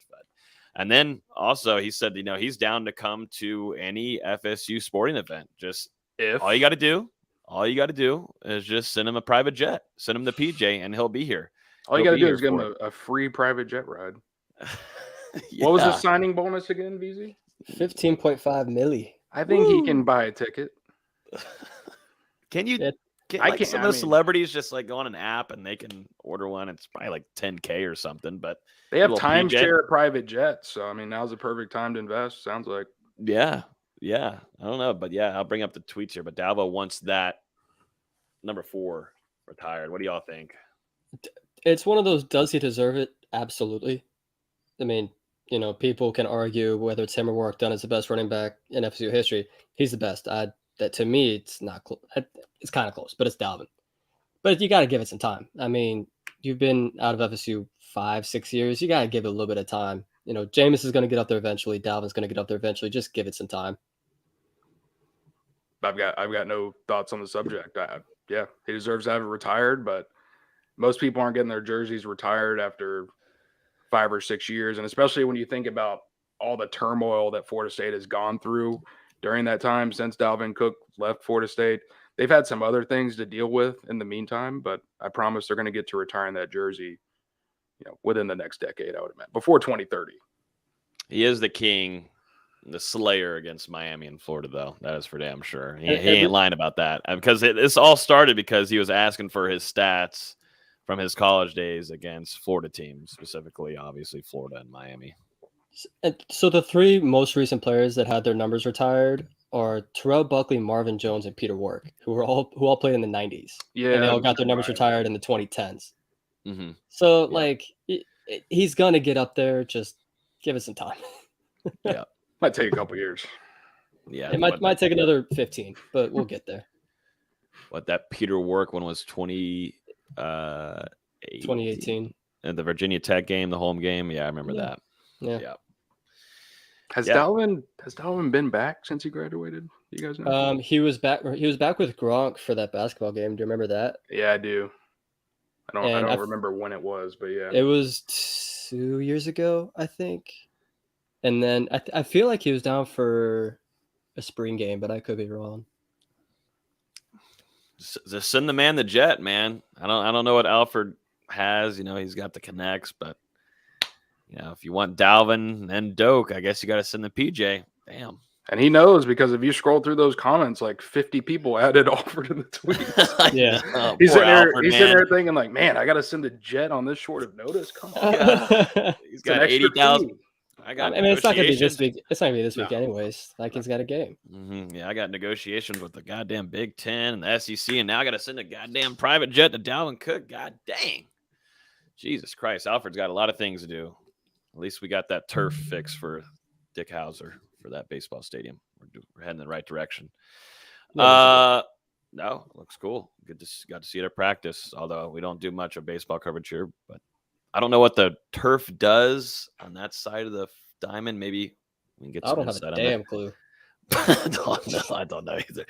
And then also he said, he's down to come to any FSU sporting event. Just all you got to do is just send him a private jet, send him the PJ, and he'll be here. All you got to do is give him a free private jet ride. Yeah. What was the signing bonus again, VZ? 15.5 milli. I think he can buy a ticket. Can you? Some of those celebrities just like go on an app and they can order one. It's probably like $10K or something, but they have timeshare private jets. So, I mean, now's the perfect time to invest. Sounds like. Yeah. I don't know, but yeah, I'll bring up the tweets here. But Dalva wants that number 4 retired. What do y'all think? It's one of those, does he deserve it? Absolutely. I mean, people can argue whether it's him or Warwick Dunn is the best running back in FSU history. He's the best. That to me, it's not close. It's kind of close, but it's Dalvin. But you got to give it some time. I mean, you've been out of FSU 5-6 years. You got to give it a little bit of time. Jameis is going to get up there eventually. Dalvin's going to get up there eventually. Just give it some time. I've got no thoughts on the subject. He deserves to have it retired, but most people aren't getting their jerseys retired after 5 or 6 years. And especially when you think about all the turmoil that Florida State has gone through during that time since Dalvin Cook left Florida State. They've had some other things to deal with in the meantime, but I promise they're going to get to retiring that jersey, within the next decade, I would imagine, before 2030. He is the king, the slayer against Miami and Florida, though. That is for damn sure. He ain't lying about that, because this all started because he was asking for his stats from his college days against Florida teams, specifically, obviously, Florida and Miami. So the three most recent players that had their numbers retired are Terrell Buckley, Marvin Jones, and Peter Warrick, who all played in the 90s. Yeah, and they all got their numbers retired in the 2010s. Mm-hmm. So he's gonna get up there. Just give it some time. Yeah, might take a couple years. Yeah, it might take another 15, but we'll get there. What that Peter Warrick one was 2018 and the Virginia Tech game, the home game. Yeah, I remember that. Yeah. Has Dalvin been back since he graduated? You guys know? He was back with Gronk for that basketball game. Do you remember that? Yeah, I do. I don't remember when it was, but yeah. It was 2 years ago, I think. And then I feel like he was down for a spring game, but I could be wrong. Just send the man the jet, man. I don't know what Alfred has. He's got the connects, but if you want Dalvin and Doak, I guess you got to send the PJ. Damn. And he knows, because if you scroll through those comments, like 50 people added Alfred in the tweets. Yeah. He's sitting there thinking, like, man, I got to send a jet on this short of notice. Come on. He's got 80,000. I mean, it's not going to be this week. It's not going to be this week anyways. Vikings got a game. Mm-hmm. Yeah, I got negotiations with the goddamn Big Ten and the SEC, and now I got to send a goddamn private jet to Dalvin Cook. God dang. Jesus Christ. Alfred's got a lot of things to do. At least we got that turf fix for Dick Hauser for that baseball stadium. We're heading in the right direction. No, looks cool. Got to see it at practice, although we don't do much of baseball coverage here. But I don't know what the turf does on that side of the diamond. Maybe we can get some insight on that. I don't have a damn clue. I don't know either.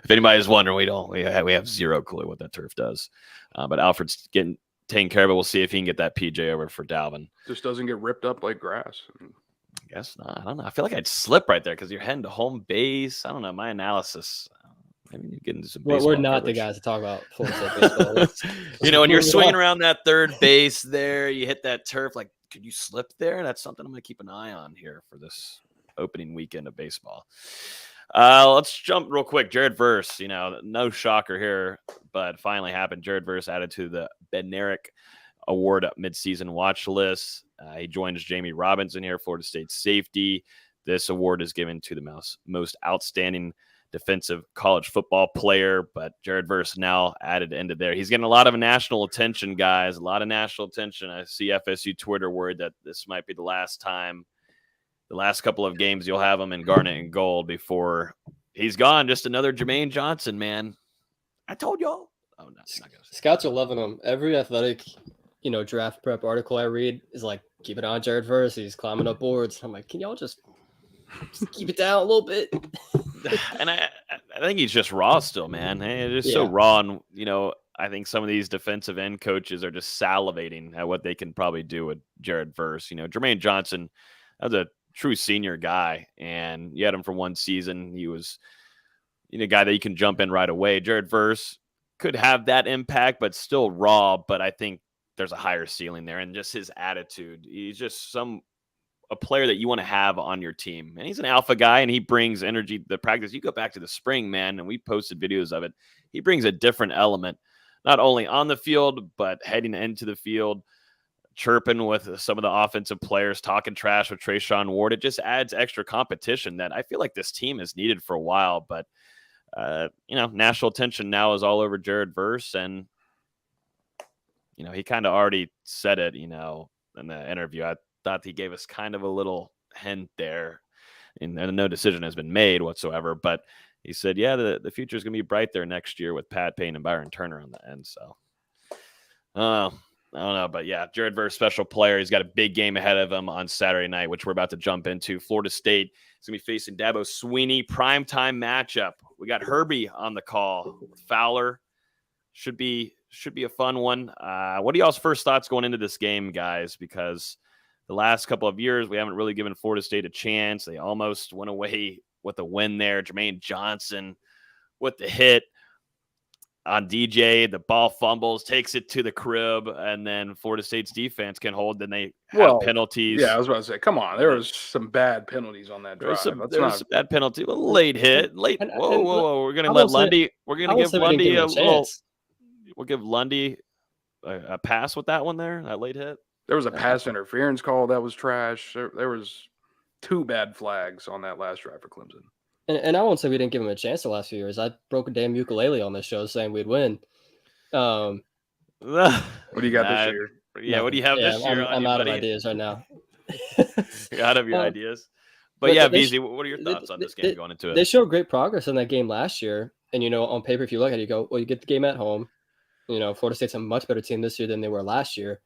If anybody's wondering, we have zero clue what that turf does. But Alfred's taking care of it. We'll see if he can get that PJ over for Dalvin. Just doesn't get ripped up like grass. I guess not. I don't know. I feel like I'd slip right there because you're heading to home base. I don't know. My analysis. Maybe you get into some baseball We're not coverage. the guys to talk about Florida State baseball. When you're swinging around that third base there, you hit that turf. Like, could you slip there? That's something I'm going to keep an eye on here for this opening weekend of baseball. Let's jump real quick. Jared Verse, no shocker here, but finally happened. Jared Verse added to the Bednarik Award midseason watch list. He joins Jamie Robinson here, Florida State safety. This award is given to the most outstanding defensive college football player, but Jared Verse now added into there. He's getting a lot of national attention, guys. A lot of national attention. I see FSU Twitter worried that this might be the last time. The last couple of games you'll have him in garnet and gold before he's gone. Just another Jermaine Johnson, man. I told y'all. Oh, no. Scouts are loving him. Every athletic, draft prep article I read is like, keep it on Jared Verse. He's climbing up boards. I'm like, can y'all just keep it down a little bit? And I think he's just raw still, man. It's just so raw. And, I think some of these defensive end coaches are just salivating at what they can probably do with Jared Verse. Jermaine Johnson, that was a true senior guy, and you had him for one season. He was a guy that you can jump in right away. Jared Verse could have that impact, but still raw. But I think there's a higher ceiling there, and just his attitude. He's just a player that you want to have on your team, and he's an alpha guy, and he brings energy to the practice. You go back to the spring, man, and we posted videos of it. He brings a different element, not only on the field, but heading into the field, chirping with some of the offensive players, talking trash with Trayshawn Ward. It just adds extra competition that I feel like this team has needed for a while. But, national attention now is all over Jared Verse. And, he kind of already said it, in the interview. I thought he gave us kind of a little hint there. And no decision has been made whatsoever. But he said, yeah, the future is going to be bright there next year with Pat Payne and Byron Turner on the end. So, I don't know, but yeah, Jared Verse, special player. He's got a big game ahead of him on Saturday night, which we're about to jump into. Florida State is going to be facing Dabo Swinney. Primetime matchup. We got Herbie on the call. Fowler. Should be a fun one. What are y'all's first thoughts going into this game, guys? Because the last couple of years, we haven't really given Florida State a chance. They almost went away with a win there. Jermaine Johnson with the hit on DJ. The ball fumbles, takes it to the crib, and then Florida State's defense can hold. Then they have penalties. Yeah, I was about to say, come on. There was some bad penalties on that drive. There was some bad penalty. Late hit. Whoa. We're going to let Lundy. We're going to give Lundy a little. We'll give Lundy a pass with that one there, that late hit. There was a pass interference call that was trash. There was 2 bad flags on that last drive for Clemson. And I won't say we didn't give him a chance the last few years. I broke a damn ukulele on this show saying we'd win. What do you got this year? Yeah, what do you have this year? I'm out of ideas right now. You're out of your ideas. But yeah, BZ, what are your thoughts on this game going into it? They showed great progress in that game last year. And, on paper, if you look at it, you go, well, you get the game at home. Florida State's a much better team this year than they were last year.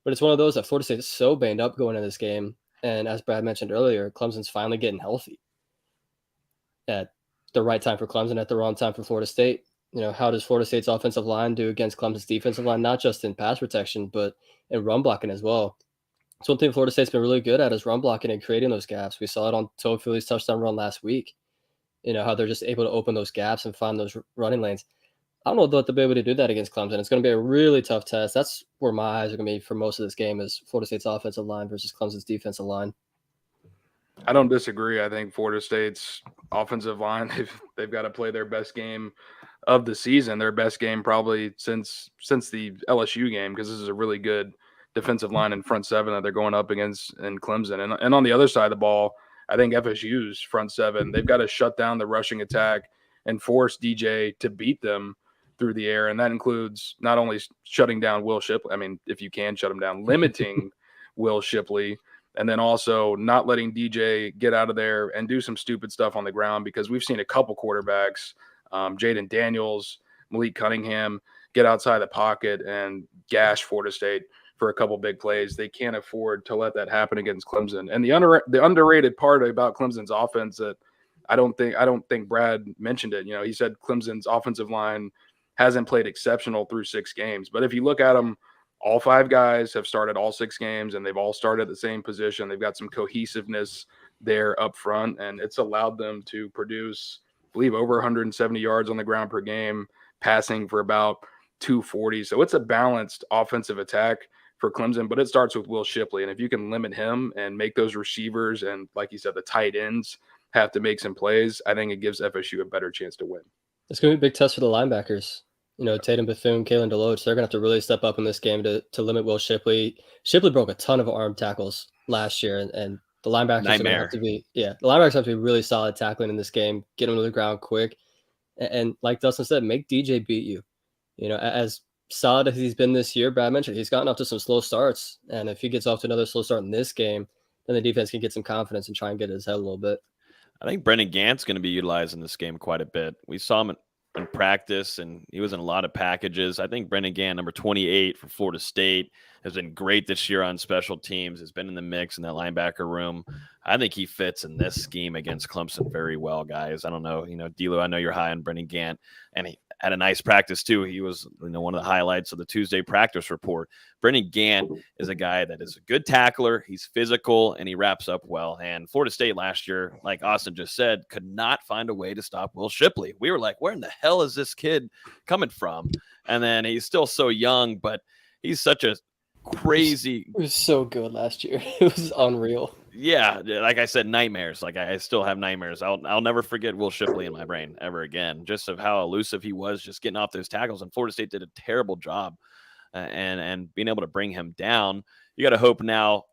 But it's one of those that Florida State is so banged up going into this game. And as Brad mentioned earlier, Clemson's finally getting healthy at the right time for Clemson, at the wrong time for Florida State. How does Florida State's offensive line do against Clemson's defensive line, not just in pass protection, but in run blocking as well? It's one thing Florida State's been really good at is run blocking and creating those gaps. We saw it on Toafili's touchdown run last week. How they're just able to open those gaps and find those running lanes. I don't know what they'll be able to do that against Clemson. It's going to be a really tough test. That's where my eyes are going to be for most of this game is Florida State's offensive line versus Clemson's defensive line. I don't disagree. I think Florida State's offensive line, they've got to play their best game of the season, their best game probably since the LSU game, because this is a really good defensive line in front seven that they're going up against in Clemson. And on the other side of the ball, I think FSU's front seven, they've got to shut down the rushing attack and force DJ to beat them through the air. And that includes not only shutting down Will Shipley, I mean, if you can shut him down, limiting Will Shipley, and then also not letting DJ get out of there and do some stupid stuff on the ground, because we've seen a couple quarterbacks, Jaden Daniels, Malik Cunningham, get outside the pocket and gash Florida State for a couple big plays. They can't afford to let that happen against Clemson. And the underrated part about Clemson's offense that I don't think Brad mentioned it. He said Clemson's offensive line hasn't played exceptional through 6 games. But if you look at them, all 5 guys have started all 6 games, and they've all started at the same position. They've got some cohesiveness there up front, and it's allowed them to produce, I believe, over 170 yards on the ground per game, passing for about 240. So it's a balanced offensive attack for Clemson, but it starts with Will Shipley. And if you can limit him and make those receivers and, like you said, the tight ends have to make some plays, I think it gives FSU a better chance to win. It's going to be a big test for the linebackers. Tatum Bethune, Kalen DeLoach, they're going to have to really step up in this game to limit Will Shipley. Shipley broke a ton of arm tackles last year, and the linebackers are going to have to be, the linebackers have to be really solid tackling in this game, get him to the ground quick. And like Dustin said, make DJ beat you. As solid as he's been this year, Brad mentioned, he's gotten off to some slow starts. And if he gets off to another slow start in this game, then the defense can get some confidence and try and get his head a little bit. I think Brendan Gant's going to be utilized in this game quite a bit. We saw him in practice, and he was in a lot of packages. I think Brendan Gant, number 28 for Florida State, has been great this year on special teams, has been in the mix in that linebacker room. I think he fits in this scheme against Clemson very well, guys. I don't know, D'Lo, I know you're high on Brendan Gant, and he had a nice practice too. He was, one of the highlights of the Tuesday practice report. Brendan Gant is a guy that is a good tackler. He's physical, and he wraps up well. And Florida State last year, like Austin just said, could not find a way to stop Will Shipley. We were like, where in the hell is this kid coming from? And then he's still so young, but he's such a crazy. It was so good last year. It was unreal. Yeah, like I said, nightmares. Like I still have nightmares. I'll never forget Will Shipley in my brain ever again. Just of how elusive he was, just getting off those tackles. And Florida State did a terrible job, and being able to bring him down. You got to hope now.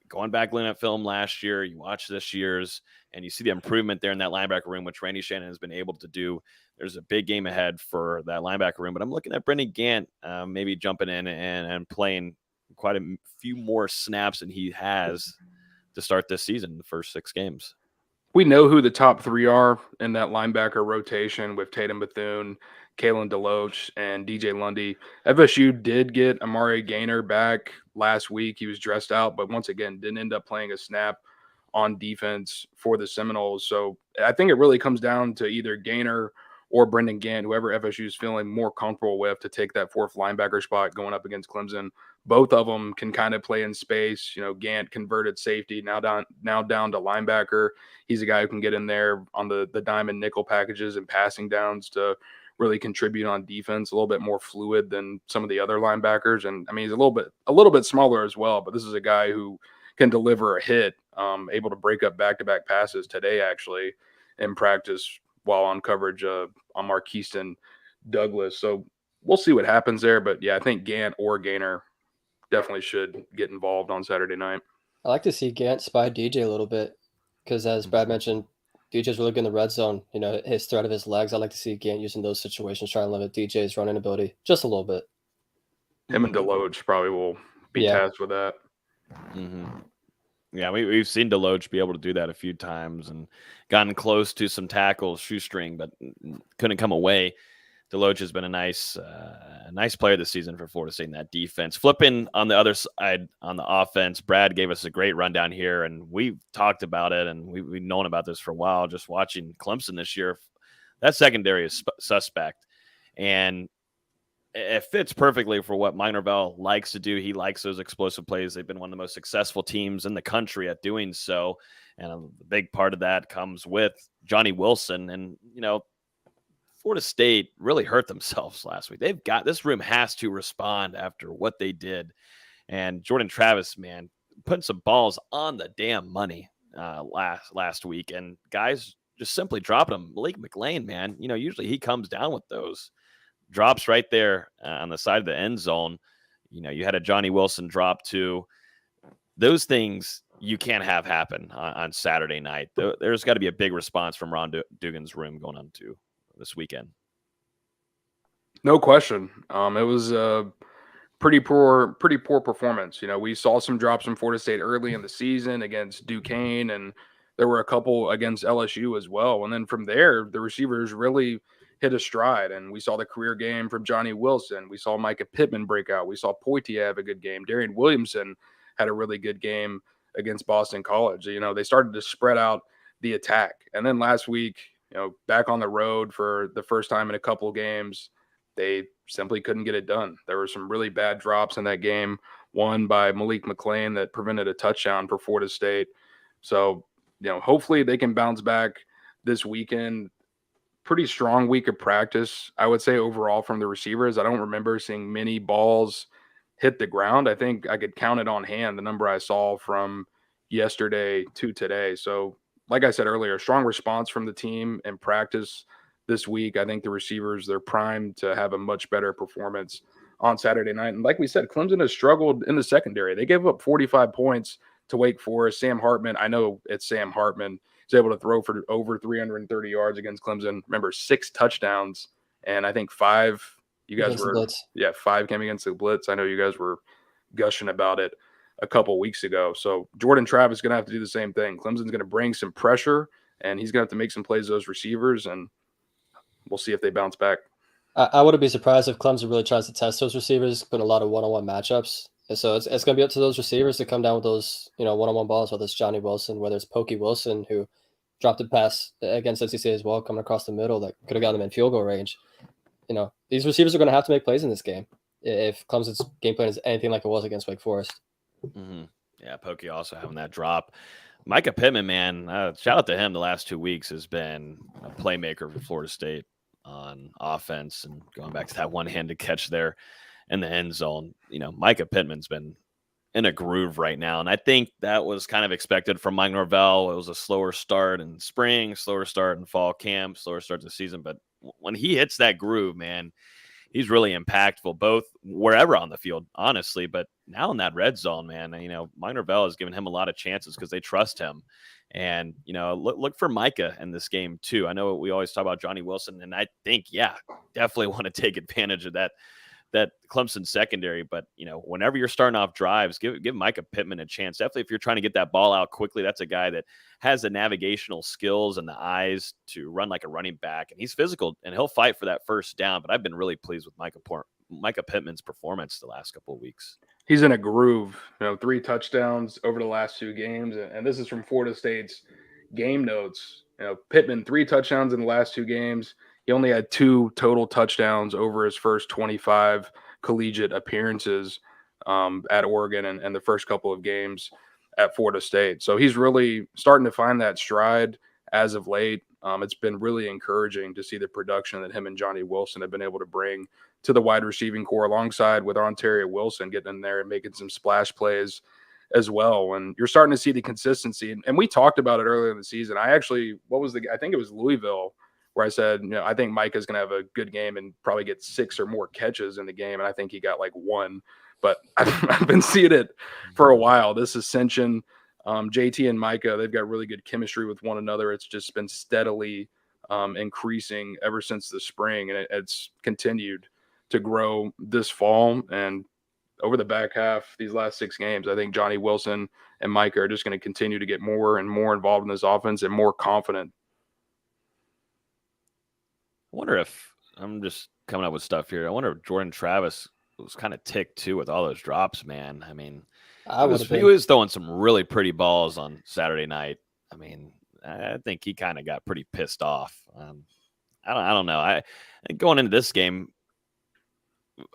Going back looking at film last year, you watch this year's, and you see the improvement there in that linebacker room, which Randy Shannon has been able to do. There's a big game ahead for that linebacker room, but I'm looking at Brendan Gant maybe jumping in and playing quite a few more snaps than he has to start this season, the first 6 games. We know who the top 3 are in that linebacker rotation with Tatum Bethune, Kalen DeLoach, and DJ Lundy. FSU did get Amari Gaynor back last week. He was dressed out, but once again, didn't end up playing a snap on defense for the Seminoles. So I think it really comes down to either Gaynor or Brendan Gant, whoever FSU is feeling more comfortable with to take that fourth linebacker spot going up against Clemson. Both of them can kind of play in space. Gant converted safety, now down to linebacker. He's a guy who can get in there on the dime and nickel packages and passing downs to really contribute on defense, a little bit more fluid than some of the other linebackers. And I mean, he's a little bit smaller as well, but this is a guy who can deliver a hit, able to break up back-to-back passes today, actually, in practice while on coverage on Marquiston Douglas. So we'll see what happens there. But yeah, I think Gant or Gaynor definitely should get involved on Saturday night. I like to see Gant spy DJ a little bit because, as Brad mentioned, DJ's really good in the red zone. His threat of his legs. I like to see Gant using those situations, trying to limit DJ's running ability just a little bit. Him and Deloach probably will be tasked with that. Mm-hmm. Yeah, we've seen Deloach be able to do that a few times and gotten close to some tackles, shoestring, but couldn't come away. Deloach has been a nice player this season for Florida State in that defense. Flipping on the other side on the offense, Brad gave us a great rundown here, and we've talked about it, and we've known about this for a while. Just watching Clemson this year, that secondary is suspect, and it fits perfectly for what Mike Norvell likes to do. He likes those explosive plays. They've been one of the most successful teams in the country at doing so, and a big part of that comes with Johnny Wilson. And Florida State really hurt themselves last week. This room has to respond after what they did. And Jordan Travis, man, putting some balls on the damn money last week. And guys just simply dropping them. Malik McLean, man, usually he comes down with those drops right there on the side of the end zone. You had a Johnny Wilson drop too. Those things you can't have happen on Saturday night. There's got to be a big response from Ron Dugan's room going on to this weekend. No question. It was a pretty poor performance. We saw some drops from Florida State early in the season against Duquesne, and there were a couple against LSU as well. And then from there, the receivers really hit a stride, and we saw the career game from Johnny Wilson. We saw Micah Pittman break out. We saw Poitier have a good game. Darian Williamson had a really good game against Boston College. They started to spread out the attack. And then last week, back on the road for the first time in a couple games, they simply couldn't get it done. There were some really bad drops in that game, one by Malik McLean that prevented a touchdown for Florida State. So, hopefully they can bounce back this weekend. Pretty strong week of practice, I would say, overall from the receivers. I don't remember seeing many balls hit the ground. I think I could count it on hand, the number I saw from yesterday to today. So, like I said earlier, strong response from the team in practice this week. I think the receivers, they're primed to have a much better performance on Saturday night. And like we said, Clemson has struggled in the secondary. They gave up 45 points to Wake Forest. Sam Hartman, I know it's Sam Hartman, is able to throw for over 330 yards against Clemson. Remember, 6 touchdowns, and I think 5 you guys against were – 5 came against the blitz. I know you guys were gushing about it a couple weeks ago. So Jordan Travis is going to have to do the same thing. Clemson's going to bring some pressure, and he's going to have to make some plays to those receivers, and we'll see if they bounce back. I wouldn't be surprised if Clemson really tries to test those receivers, put a lot of one-on-one matchups. And so it's going to be up to those receivers to come down with those, one-on-one balls, whether it's Johnny Wilson, whether it's Pokey Wilson, who dropped a pass against NC as well, coming across the middle that could have gotten them in field goal range. These receivers are going to have to make plays in this game if Clemson's game plan is anything like it was against Wake Forest. Mm-hmm. Yeah, Pokey also having that drop. Micah Pittman, man, shout out to him. The last 2 weeks has been a playmaker for Florida State on offense, and going back to that one-handed catch there in the end zone. Micah Pittman's been in a groove right now, and I think that was kind of expected from Mike Norvell. It was a slower start in spring, slower start in fall camp, slower start to the season, but when he hits that groove, man, he's really impactful, both wherever on the field, honestly, but now in that red zone, man, Mike Norvell has given him a lot of chances because they trust him. And, look for Micah in this game too. I know we always talk about Johnny Wilson, and I think, definitely want to take advantage of that Clemson secondary. But, whenever you're starting off drives, give Micah Pittman a chance. Definitely if you're trying to get that ball out quickly, that's a guy that has the navigational skills and the eyes to run like a running back. And he's physical, and he'll fight for that first down. But I've been really pleased with Micah Pittman's performance the last couple of weeks. He's in a groove, 3 touchdowns over the last 2 games. And this is from Florida State's game notes. Pittman, 3 touchdowns in the last 2 games. He only had 2 total touchdowns over his first 25 collegiate appearances at Oregon and the first couple of games at Florida State. So he's really starting to find that stride as of late. It's been really encouraging to see the production that him and Johnny Wilson have been able to bring to the wide receiving core, alongside with Ontario Wilson getting in there and making some splash plays as well. And you're starting to see the consistency. And we talked about it earlier in the season. I think it was Louisville, where I said, I think Micah's going to have a good game and probably get 6 or more catches in the game. And I think he got like 1. But I've been seeing it for a while. This ascension, JT and Micah, they've got really good chemistry with one another. It's just been steadily increasing ever since the spring, and it's continued to grow this fall. And over the back half, these last 6 games, I think Johnny Wilson and Micah are just going to continue to get more and more involved in this offense and more confident. I wonder if I'm just coming up with stuff here. I wonder if Jordan Travis was kind of ticked too with all those drops, man. I mean, he was throwing some really pretty balls on Saturday night. I mean, I think he kind of got pretty pissed off. I don't know. Going into this game,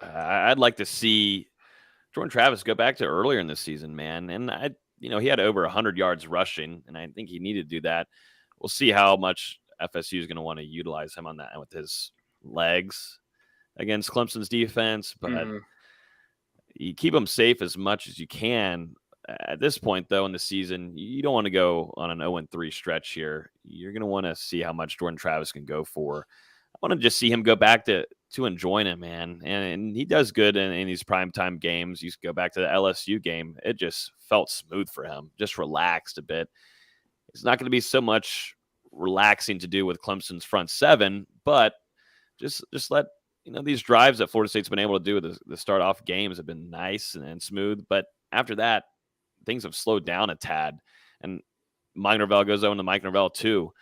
I'd like to see Jordan Travis go back to earlier in the season, man. And he had over 100 yards rushing, and I think he needed to do that. We'll see how much FSU is going to want to utilize him on that with his legs against Clemson's defense, but you keep him safe as much as you can. At this point, though, in the season, you don't want to go on an 0-3 stretch here. You're going to want to see how much Jordan Travis can go for. I want to just see him go back to enjoying it, man. And he does good in these primetime games. You go back to the LSU game. It just felt smooth for him, just relaxed a bit. It's not going to be so much relaxing to do with Clemson's front 7, but just let these drives that Florida State's been able to do with the start off games have been nice and smooth. But after that, things have slowed down a tad. And Mike Norvell goes on to Mike Norvell too.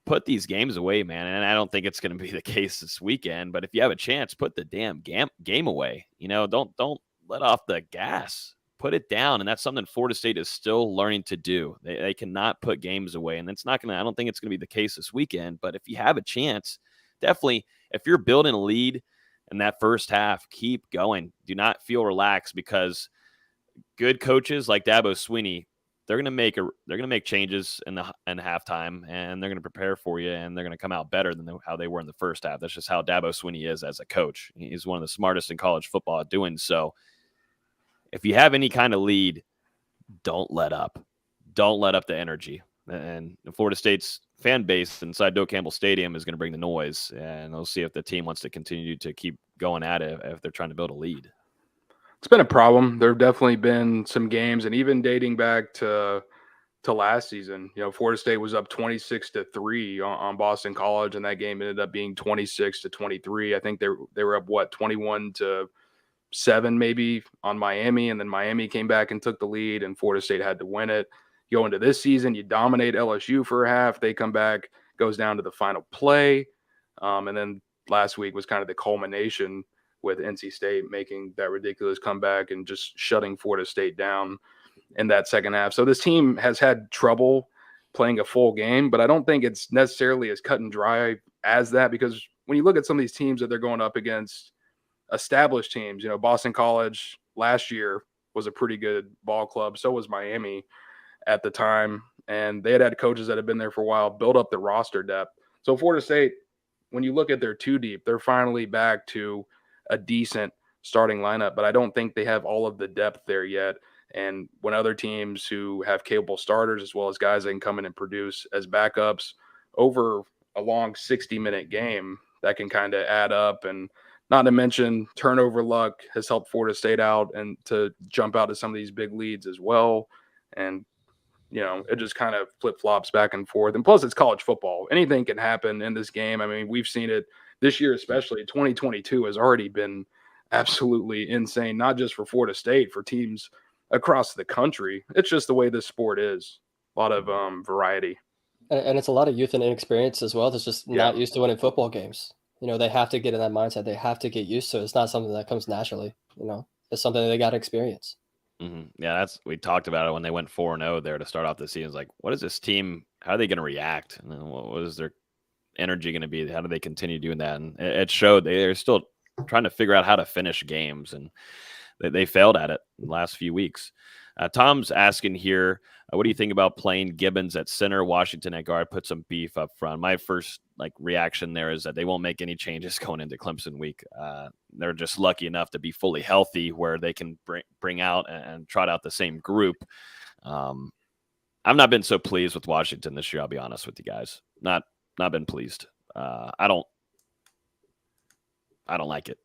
Put these games away, man. And I don't think it's going to be the case this weekend. But if you have a chance, put the damn game away. Don't let off the gas. Put it down. And that's something Florida State is still learning to do. They cannot put games away. And it's not going to, I don't think it's going to be the case this weekend. But if you have a chance, definitely, if you're building a lead in that first half, keep going. Do not feel relaxed, because good coaches like Dabo Swinney, they're going to make changes in halftime, and they're going to prepare for you, and they're going to come out better than how they were in the first half. That's just how Dabo Swinney is as a coach. He's one of the smartest in college football at doing so. If you have any kind of lead, don't let up. Don't let up the energy. And Florida State's fan base inside Doak Campbell Stadium is going to bring the noise, and we'll see if the team wants to continue to keep going at it if they're trying to build a lead. It's been a problem. There have definitely been some games, and even dating back to last season, Florida State was up 26-3 on Boston College, and that game ended up being 26-23. I think they were up 21-7 maybe on Miami, and then Miami came back and took the lead, and Florida State had to win it. Go into this season, you dominate LSU for a half. They come back, goes down to the final play. And then last week was kind of the culmination with NC State making that ridiculous comeback and just shutting Florida State down in that second half. So this team has had trouble playing a full game, but I don't think it's necessarily as cut and dry as that, because when you look at some of these teams that they're going up against, established teams, Boston College last year was a pretty good ball club. So was Miami at the time, and they had coaches that had been there for a while, build up the roster depth. So Florida State, when you look at their 2 deep, they're finally back to a decent starting lineup, but I don't think they have all of the depth there yet. And when other teams who have capable starters, as well as guys that can come in and produce as backups over a long 60-minute game, that can kind of add up. And not to mention turnover luck has helped Florida State out and to jump out to some of these big leads as well. And it just kind of flip-flops back and forth. And plus, it's college football. Anything can happen in this game. I mean, we've seen it this year, especially 2022 has already been absolutely insane, not just for Florida State, for teams across the country. It's just the way this sport is. A lot of variety. And it's a lot of youth and inexperience as well. That's just not used to winning football games. They have to get in that mindset. They have to get used to it. It's not something that comes naturally. It's something that they got to experience. Mm-hmm. Yeah, we talked about it when they went 4-0 there to start off the season. It's like, what is this team? How are they going to react? And then what is their energy going to be? How do they continue doing that? And it showed. They're still trying to figure out how to finish games, and they failed at it in the last few weeks. Tom's asking here, what do you think about playing Gibbons at center, Washington at guard, put some beef up front? My first reaction there is that they won't make any changes going into Clemson week. They're just lucky enough to be fully healthy where they can bring out and trot out the same group. I've not been so pleased with Washington this year. I'll be honest with you guys. Not been pleased. I don't like it.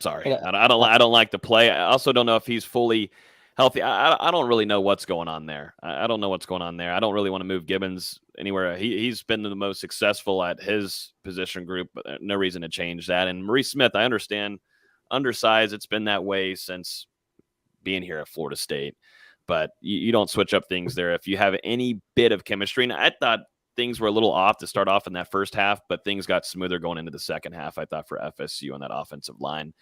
Sorry. Yeah. I don't like the play. I also don't know if he's fully healthy. I don't really know what's going on there. I don't know what's going on there. I don't really want to move Gibbons anywhere. He's been the most successful at his position group, but no reason to change that. And Maurice Smith, I understand, undersized. It's been that way since being here at Florida State. But you don't switch up things there if you have any bit of chemistry. And I thought things were a little off to start off in that first half, but things got smoother going into the second half, I thought, for FSU on that offensive line.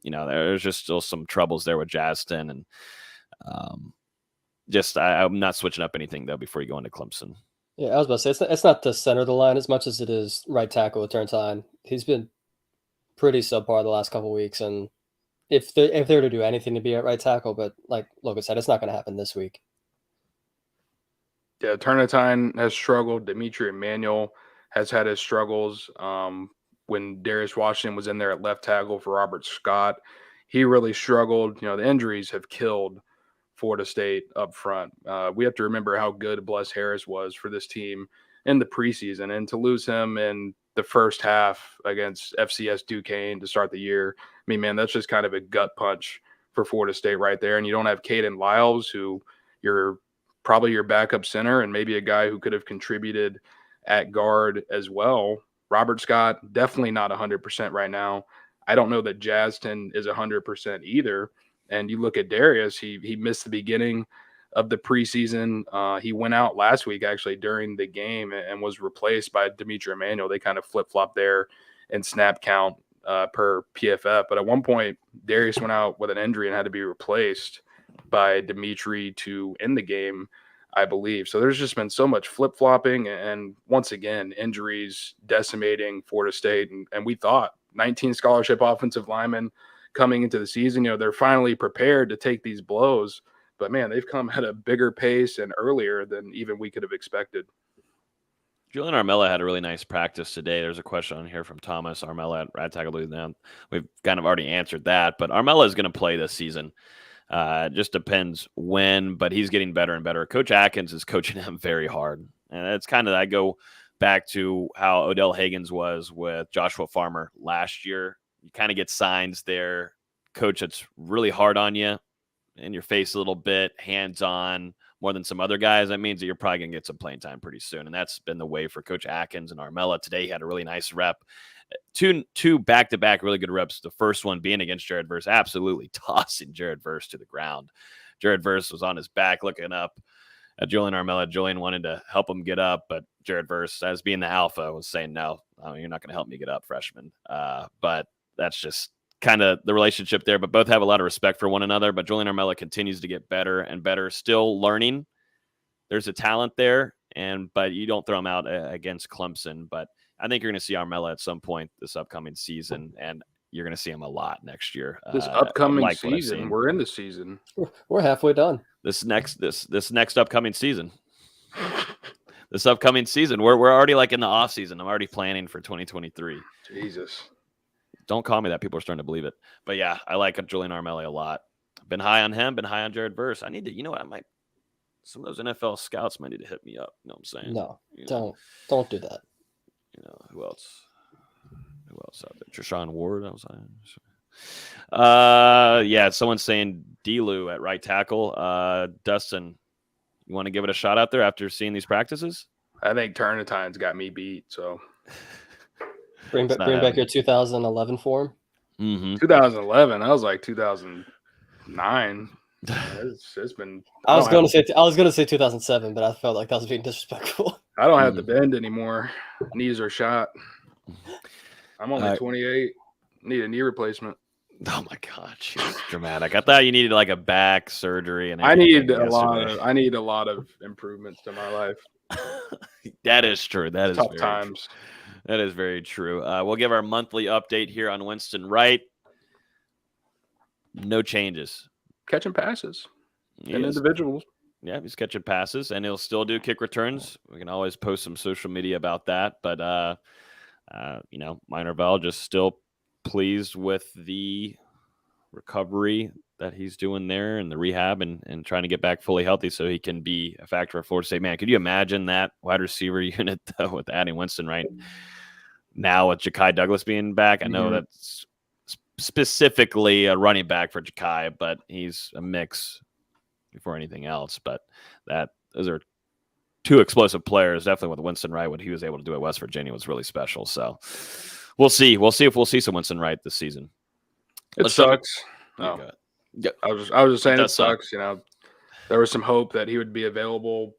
There's just still some troubles there with Justin. And I'm not switching up anything, though, before you go into Clemson. Yeah, I was about to say, it's not the center of the line as much as it is right tackle with Turntine. He's been pretty subpar the last couple of weeks, and if they're to do anything to be at right tackle, but like Logan said, it's not going to happen this week. Yeah, Turntine has struggled. Dimitri Emmanuel has had his struggles. When Darius Washington was in there at left tackle for Robert Scott, he really struggled. The injuries have killed Florida State up front. We have to remember how good Bless Harris was for this team in the preseason, and to lose him in the first half against FCS Duquesne to start the year, I mean, man, that's just kind of a gut punch for Florida State right there. And you don't have Caden Lyles, who you're probably your backup center and maybe a guy who could have contributed at guard as well. Robert Scott, definitely not 100% right now. I don't know that Justin is 100% either. And you look at Darius, he missed the beginning of the preseason. He went out last week, actually, during the game and was replaced by Dimitri Emmanuel. They kind of flip-flop there in snap count per PFF. But at one point, Darius went out with an injury and had to be replaced by Dimitri to end the game, I believe. So there's just been so much flip-flopping and once again, injuries decimating Florida State. And we thought 19 scholarship offensive linemen coming into the season, they're finally prepared to take these blows. But, man, they've come at a bigger pace and earlier than even we could have expected. Julian Armella had a really nice practice today. There's a question on here from Thomas Armella at right tackle. We've kind of already answered that. But Armella is going to play this season. Just depends when, but he's getting better and better. Coach Atkins is coaching him very hard. And it's kind of, I go back to how Odell Higgins was with Joshua Farmer last year. You kind of get signs there. Coach, it's really hard on you, in your face a little bit, hands-on, more than some other guys. That means that you're probably going to get some playing time pretty soon. And that's been the way for Coach Atkins and Armella. Today he had a really nice rep. Two back-to-back really good reps. The first one being against Jared Verse, absolutely tossing Jared Verse to the ground. Jared Verse was on his back looking up at Julian Armella. Julian wanted to help him get up, but Jared Verse, as being the alpha, was saying, no, you're not going to help me get up, freshman. But that's just kind of the relationship there. But both have a lot of respect for one another. But Julian Armella continues to get better and better, still learning. There's a talent there, but you don't throw him out against Clemson. But I think you're going to see Armella at some point this upcoming season, and you're going to see him a lot next year. This upcoming season, we're in the season. We're halfway done. This next upcoming season. This upcoming season, we're already in the off season. I'm already planning for 2023. Jesus. Don't call me that. People are starting to believe it. But yeah, I like Julian Armella a lot. Been high on him, been high on Jared Verse. I need to, some of those NFL scouts might need to hit me up. You know what I'm saying? No, don't do that. Who else out there? Treshaun Ward. Someone's saying D-Lou at right tackle. Dustin, you want to give it a shot out there after seeing these practices? I think Turnitine's got me beat, so. Bring back your 2011 form. Mm-hmm. 2011. I was like 2009. It's been. I was going to say 2007, but I felt like that was being disrespectful. I don't have to bend anymore. Knees are shot. I'm only 28. Need a knee replacement. Oh my God, she's dramatic. I thought you needed a back surgery, and I need a lot of improvements to my life. That is true. That is tough times. True. That is very true. We'll give our monthly update here on Winston Wright. No changes. Catching passes and Yes. individuals. Yeah, he's catching passes, and he'll still do kick returns. We can always post some social media about that. But, Minerville just still pleased with the recovery that he's doing there and the rehab and trying to get back fully healthy so he can be a factor for Florida State. Man, could you imagine that wide receiver unit, though, with adding Winston right now with Ja'Kai Douglas being back? I know that's specifically a running back for Ja'Kai, but he's a mix before anything else. But those are two explosive players. Definitely with Winston Wright, what he was able to do at West Virginia was really special. So we'll see. We'll see if we'll see some Winston Wright this season. It sucks. No. Yeah, I was just saying it sucks. Suck. There was some hope that he would be available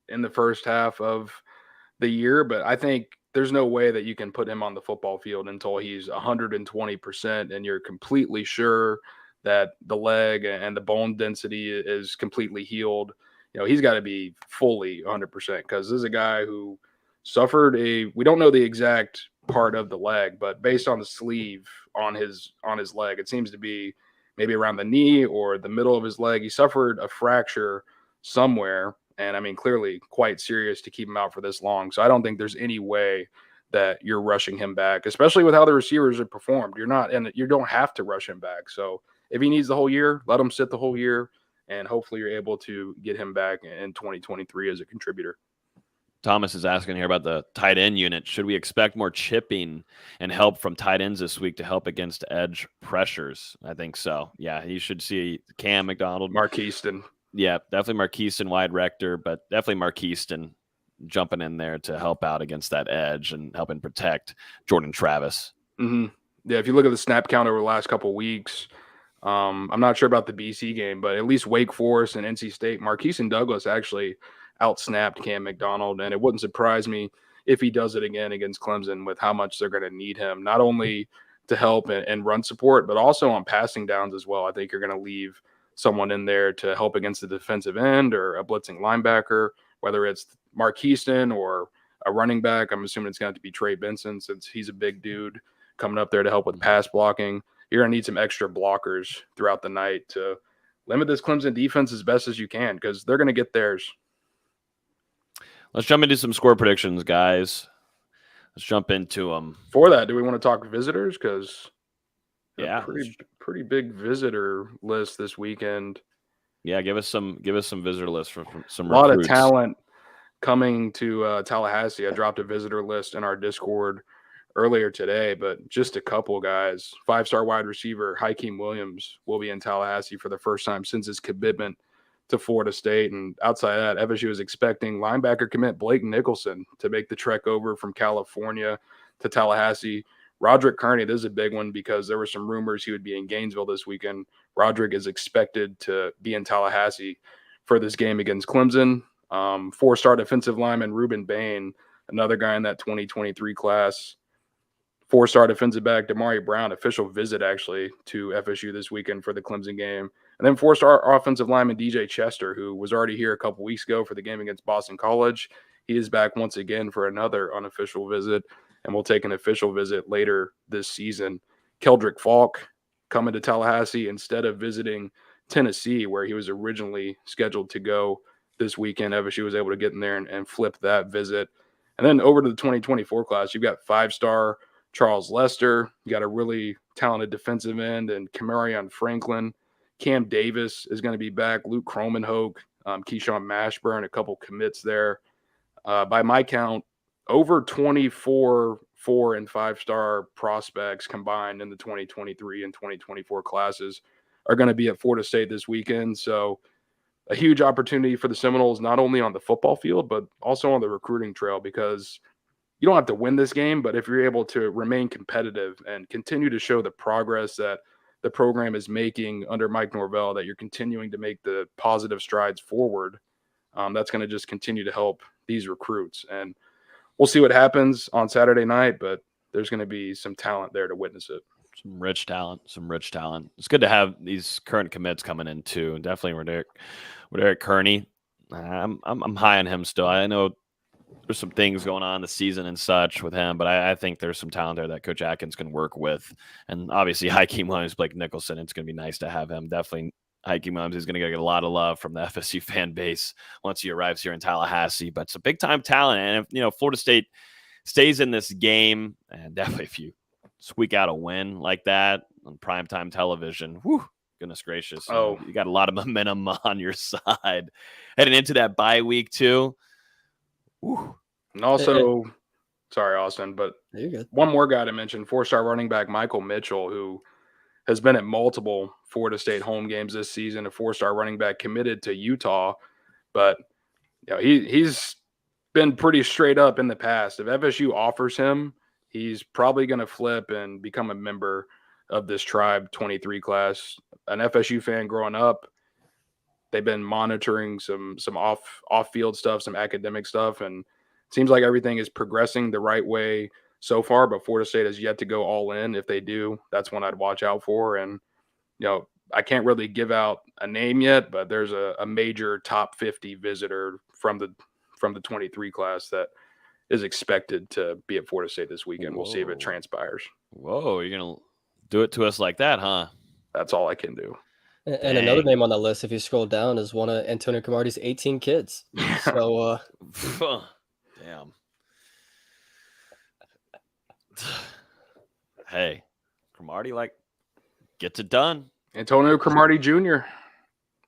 in the first half of the year, but I think there's no way that you can put him on the football field until he's 120% and you're completely sure that the leg and the bone density is completely healed. He's got to be fully 100% because this is a guy who suffered we don't know the exact part of the leg, but based on the sleeve on his leg, it seems to be maybe around the knee or the middle of his leg. He suffered a fracture somewhere, and I mean, clearly quite serious to keep him out for this long. So I don't think there's any way that you're rushing him back, especially with how the receivers have performed. You don't have to rush him back. So if he needs the whole year, let him sit the whole year, and hopefully you're able to get him back in 2023 as a contributor. Thomas is asking here about the tight end unit. Should we expect more chipping and help from tight ends this week to help against edge pressures? I think so. Yeah, you should see Cam McDonald. Marquiston. Yeah, definitely Marquiston, wide rector, but definitely Marquiston jumping in there to help out against that edge and helping protect Jordan Travis. Mm-hmm. Yeah, if you look at the snap count over the last couple of weeks, I'm not sure about the BC game, but at least Wake Forest and NC State, Marquiston Douglas actually outsnapped Cam McDonald, and it wouldn't surprise me if he does it again against Clemson with how much they're going to need him, not only to help and run support, but also on passing downs as well. I think you're going to leave someone in there to help against the defensive end or a blitzing linebacker, whether it's Marquiston or a running back. I'm assuming it's going to be Trey Benson since he's a big dude coming up there to help with pass blocking. You're going to need some extra blockers throughout the night to limit this Clemson defense as best as you can because they're going to get theirs. Let's jump into some score predictions, guys. Let's jump into them. For that, do we want to talk visitors? Because yeah, pretty big visitor list this weekend. Yeah, give us some visitor lists from some lot recruits. Of talent coming to Tallahassee. I dropped a visitor list in our Discord earlier today, but just a couple guys. 5-star wide receiver Hakeem Williams will be in Tallahassee for the first time since his commitment to Florida State. And outside of that, FSU is expecting linebacker commit Blake Nicholson to make the trek over from California to Tallahassee. Roderick Kearney, this is a big one because there were some rumors he would be in Gainesville this weekend. Roderick is expected to be in Tallahassee for this game against Clemson. 4-star defensive lineman Ruben Bain, another guy in that 2023 class. 4-star defensive back Damari Brown, official visit actually to FSU this weekend for the Clemson game. And then 4-star offensive lineman DJ Chester, who was already here a couple weeks ago for the game against Boston College. He is back once again for another unofficial visit, and we'll take an official visit later this season. Keldrick Falk coming to Tallahassee instead of visiting Tennessee, where he was originally scheduled to go this weekend. FSU was able to get in there and flip that visit. And then over to the 2024 class, you've got 5-star Charles Lester. You got a really talented defensive end and Camarion Franklin. Cam Davis is going to be back. Luke Kromenhoek, Keyshawn Mashburn, a couple commits there. By my count, over 24 4- and 5-star prospects combined in the 2023 and 2024 classes are going to be at Florida State this weekend. So a huge opportunity for the Seminoles, not only on the football field, but also on the recruiting trail, because you don't have to win this game, but if you're able to remain competitive and continue to show the progress that the program is making under Mike Norvell, that you're continuing to make the positive strides forward, that's going to just continue to help these recruits. And we'll see what happens on Saturday night, but there's going to be some talent there to witness it. Some rich talent. It's good to have these current commits coming in too. Definitely with Eric Kearney. I'm high on him still. I know there's some things going on this season and such with him, but I think there's some talent there that Coach Atkins can work with. And obviously, Hakeem Williams, Blake Nicholson, it's going to be nice to have him. Definitely, Hakeem Williams is going to get a lot of love from the FSU fan base once he arrives here in Tallahassee. But it's a big-time talent. And, if, Florida State stays in this game, and definitely if you squeak out a win like that on primetime television, whew, goodness gracious. You got a lot of momentum on your side. Heading into that bye week, too. Whew. And also, sorry, Austin, but you're good. One more guy to mention, 4-star running back Michael Mitchell, who has been at multiple Florida State home games this season, a 4-star running back committed to Utah. But he's been pretty straight up in the past. If FSU offers him, he's probably going to flip and become a member of this Tribe 23 class. An FSU fan growing up, they've been monitoring some off-field stuff, some academic stuff, and it seems like everything is progressing the right way so far, but Florida State has yet to go all in. If they do, that's one I'd watch out for. And, I can't really give out a name yet, but there's a major top 50 visitor from the 23 class that is expected to be at Florida State this weekend. Whoa. We'll see if it transpires. Whoa, you're going to do it to us like that, huh? That's all I can do. And another name on that list, if you scroll down, is one of Antonio Cromartie's 18 kids. So, damn. Hey, Cromartie gets it done. Antonio Cromartie Jr.,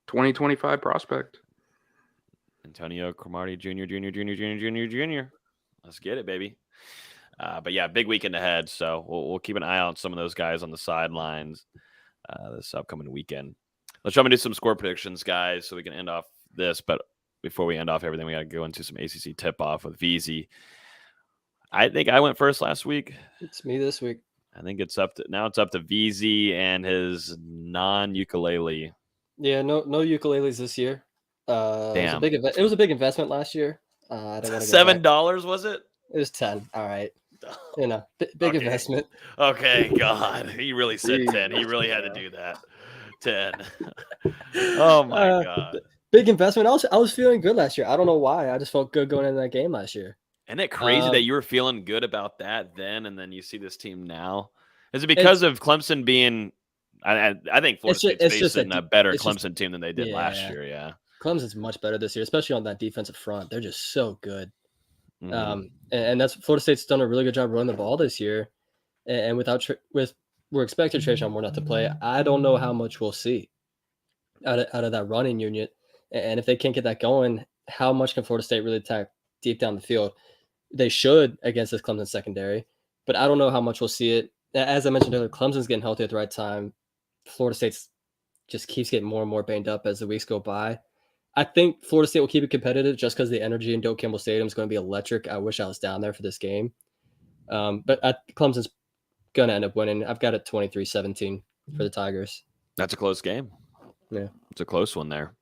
2025 prospect. Antonio Cromartie Jr. Let's get it, baby. But yeah, big weekend ahead. So we'll keep an eye on some of those guys on the sidelines this upcoming weekend. Let's jump into some score predictions, guys, so we can end off this. But before we end off everything, we got to go into some ACC tip-off with VZ. I think I went first last week. It's me this week. I think it's up to VZ and his non-ukulele. Yeah, no ukuleles this year. Damn. It was a big investment last year. I don't want to $7, was it? It was 10. All right. Big investment. Okay, God. He really said 10. He really had to do that. 10. Oh my God. Big investment. I was feeling good last year. I don't know why. I just felt good going into that game last year. Isn't it crazy that you were feeling good about that then, and then you see this team now? Is it because of Clemson being? I think Florida State's facing a better Clemson team than they did last year. Yeah, Clemson's much better this year, especially on that defensive front. They're just so good. Mm-hmm. And that's Florida State's done a really good job running the ball this year. And we're expecting Trayshawn Moore not to play. I don't know how much we'll see out of that running unit. And if they can't get that going, how much can Florida State really attack deep down the field? They should against this Clemson secondary, but I don't know how much we'll see it. As I mentioned earlier, Clemson's getting healthy at the right time. Florida State just keeps getting more and more banged up as the weeks go by. I think Florida State will keep it competitive just because the energy in Doak Campbell Stadium is going to be electric. I wish I was down there for this game. But Clemson's going to end up winning. I've got it 23-17 for the Tigers. That's a close game. Yeah. It's a close one there.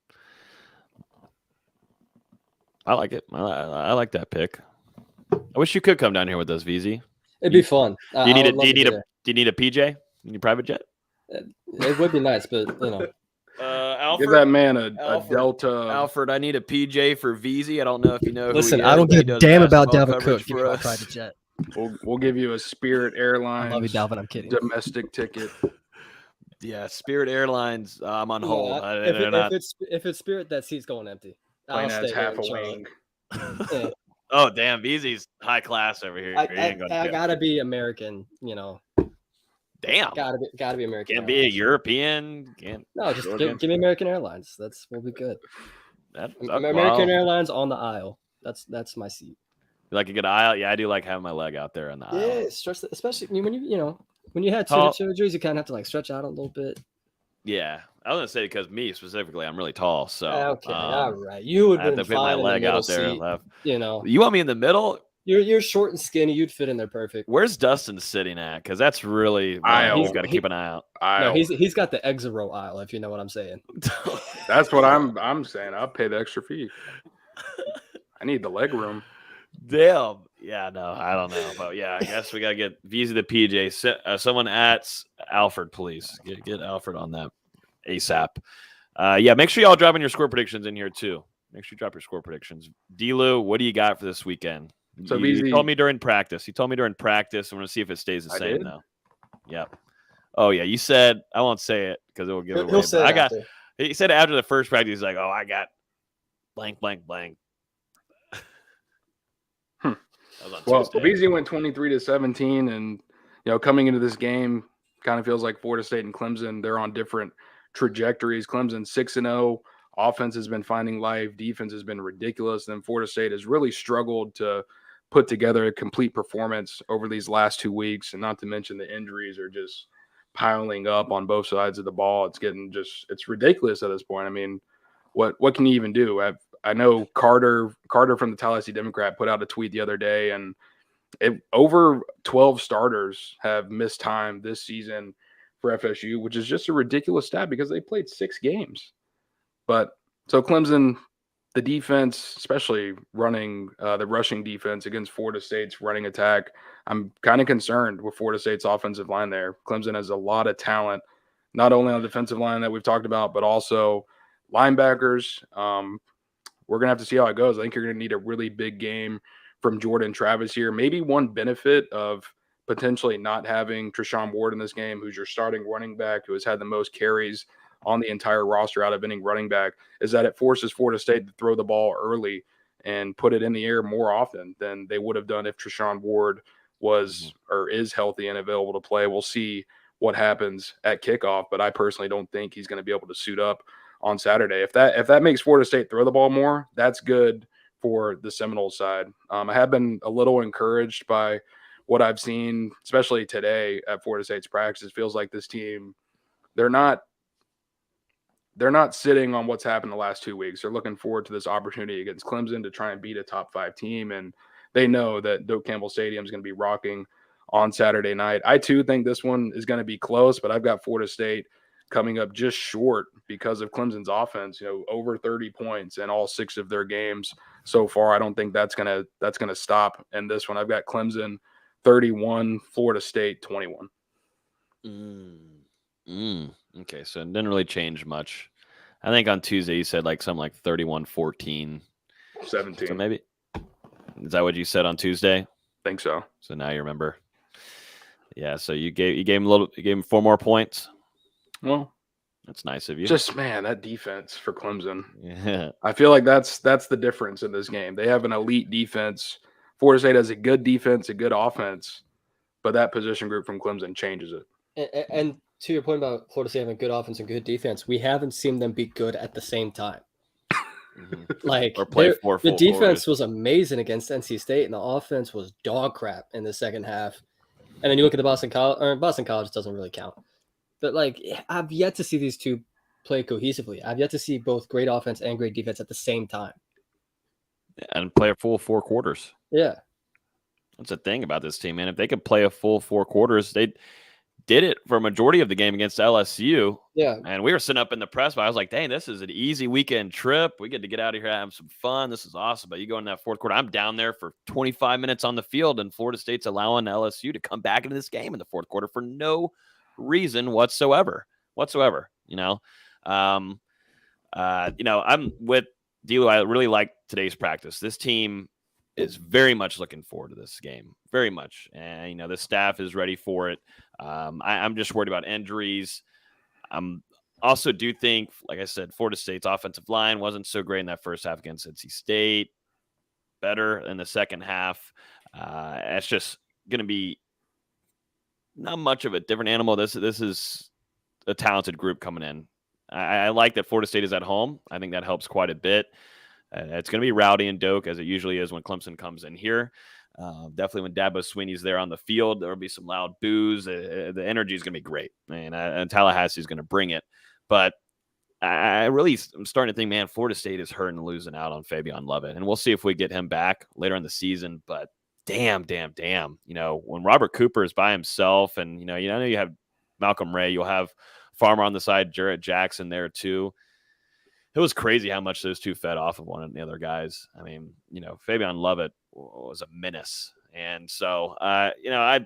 I like it. I like that pick. I wish you could come down here with us, VZ. It'd be fun. Do you need a PJ? You need a private jet? It would be nice, but Alfred, give that man a Delta. Alfred, I need a PJ for VZ. I don't know if you know. Listen, who he I don't is, give a damn about basketball Dalvin Cook. coverage Give me for my us. private jet. We'll give you a Spirit Airlines. I love you, Dalvin. I'm kidding. Domestic ticket. Yeah, Spirit Airlines. I'm on hold. If it's Spirit, that seat's going empty. Plane I'll has stay here half in a Charlotte. wing. Yeah. Oh, damn. VZ's high class over here. I gotta be American, Damn. Gotta be American. Can't be a European. No, just give me American Airlines. We'll be good. American Wow. Airlines on the aisle. That's my seat. You like a good aisle? Yeah, I do like having my leg out there on the aisle. Yeah, stretch, especially when you had Tall. surgeries, you kind of have to stretch out a little bit. Yeah, I was gonna say because me specifically, I'm really tall, so Okay, all right. You would I have to put my leg out there. Left. You want me in the middle? You're short and skinny. You'd fit in there perfect. Where's Dustin sitting at? Because that's really he's got to keep an eye out. No, he's got the exit row aisle. If you know what I'm saying. That's what I'm saying. I'll pay the extra fee. I need the leg room. Damn. Yeah, no, I don't know, but yeah, I guess we gotta get Visa the PJ. Someone at Alfred, please get Alfred on that ASAP. Yeah, make sure y'all drop in your score predictions in here too. Make sure you drop your score predictions. D-Lou, what do you got for this weekend? So you told me during practice. I'm going to see if it stays the same though. Yep. Oh yeah, you said I won't say it because it will give it away. He'll say it after. He said after the first practice, he's like, "Oh, I got blank, blank, blank." Well, BZ went 23-17, and coming into this game, kind of feels like Florida State and Clemson, they're on different trajectories. Clemson 6-0, offense has been finding life, defense has been ridiculous. Then Florida State has really struggled to put together a complete performance over these last 2 weeks, and not to mention the injuries are just piling up on both sides of the ball. It's ridiculous at this point. I mean, what can you even do? I know Carter from the Tallahassee Democrat put out a tweet the other day, and over 12 starters have missed time this season for FSU, which is just a ridiculous stat because they played 6 games. But so Clemson, the defense, especially running the rushing defense against Florida State's running attack, I'm kind of concerned with Florida State's offensive line there. Clemson has a lot of talent, not only on the defensive line that we've talked about, but also linebackers. We're going to have to see how it goes. I think you're going to need a really big game from Jordan Travis here. Maybe one benefit of potentially not having Treshaun Ward in this game, who's your starting running back, who has had the most carries on the entire roster out of any running back, is that it forces Florida State to throw the ball early and put it in the air more often than they would have done if Treshaun Ward was or is healthy and available to play. We'll see what happens at kickoff, but I personally don't think he's going to be able to suit up on Saturday. If that makes Florida State throw the ball more, that's good for the Seminoles side. I have been a little encouraged by what I've seen, especially today at Florida State's practice. It feels like this team, they're not sitting on what's happened the last 2 weeks. They're looking forward to this opportunity against Clemson to try and beat a top 5 team. And they know that Doak Campbell Stadium is going to be rocking on Saturday night. I too think this one is going to be close, but I've got Florida State coming up just short because of Clemson's offense, over 30 points in all 6 of their games so far. I don't think that's going to stop in this one. I've got Clemson 31, Florida State 21. Okay, so it didn't really change much. I think on Tuesday you said something like 31-14. 17. So maybe is that what you said on Tuesday? Think so. So now you remember. Yeah, so you gave him 4 more points. Well, that's nice of you. Just that defense for Clemson. Yeah. I feel like that's the difference in this game. They have an elite defense. Florida State has a good defense, a good offense, but that position group from Clemson changes it. And to your point about Florida State having good offense and good defense, we haven't seen them be good at the same time. Or play the defense was amazing against NC State, and the offense was dog crap in the second half. And then you look at the Boston College doesn't really count. But I've yet to see these two play cohesively. I've yet to see both great offense and great defense at the same time. And play a full 4 quarters. Yeah. That's the thing about this team, man. If they could play a full 4 quarters, they did it for a majority of the game against LSU. Yeah. And we were sitting up in the press, but I was like, dang, this is an easy weekend trip. We get to get out of here and have some fun. This is awesome. But you go in that 4th quarter, I'm down there for 25 minutes on the field, and Florida State's allowing LSU to come back into this game in the 4th quarter for no reason whatsoever. I'm with D'Lo. I really like today's practice. This team is very much looking forward to this game, very much. And, the staff is ready for it. I'm just worried about injuries. Also do think, like I said, Florida State's offensive line wasn't so great in that first half against NC State. Better in the second half. It's just going to be not much of a different animal. This is a talented group coming in. I like that Florida State is at home. I think that helps quite a bit. It's going to be rowdy and Doak, as it usually is when Clemson comes in here. Definitely when Dabo Swinney's there on the field, there will be some loud boos. The energy is going to be great, and Tallahassee is going to bring it. But I'm starting to think, man, Florida State is hurting and losing out on Fabian Lovett, and we'll see if we get him back later in the season. But damn. When Robert Cooper is by himself, and I know you have Malcolm Ray, you'll have Farmer on the side, Jarrett Jackson there too. It was crazy how much those two fed off of one of the other guys. I mean, Fabian Lovett was a menace. And so, I've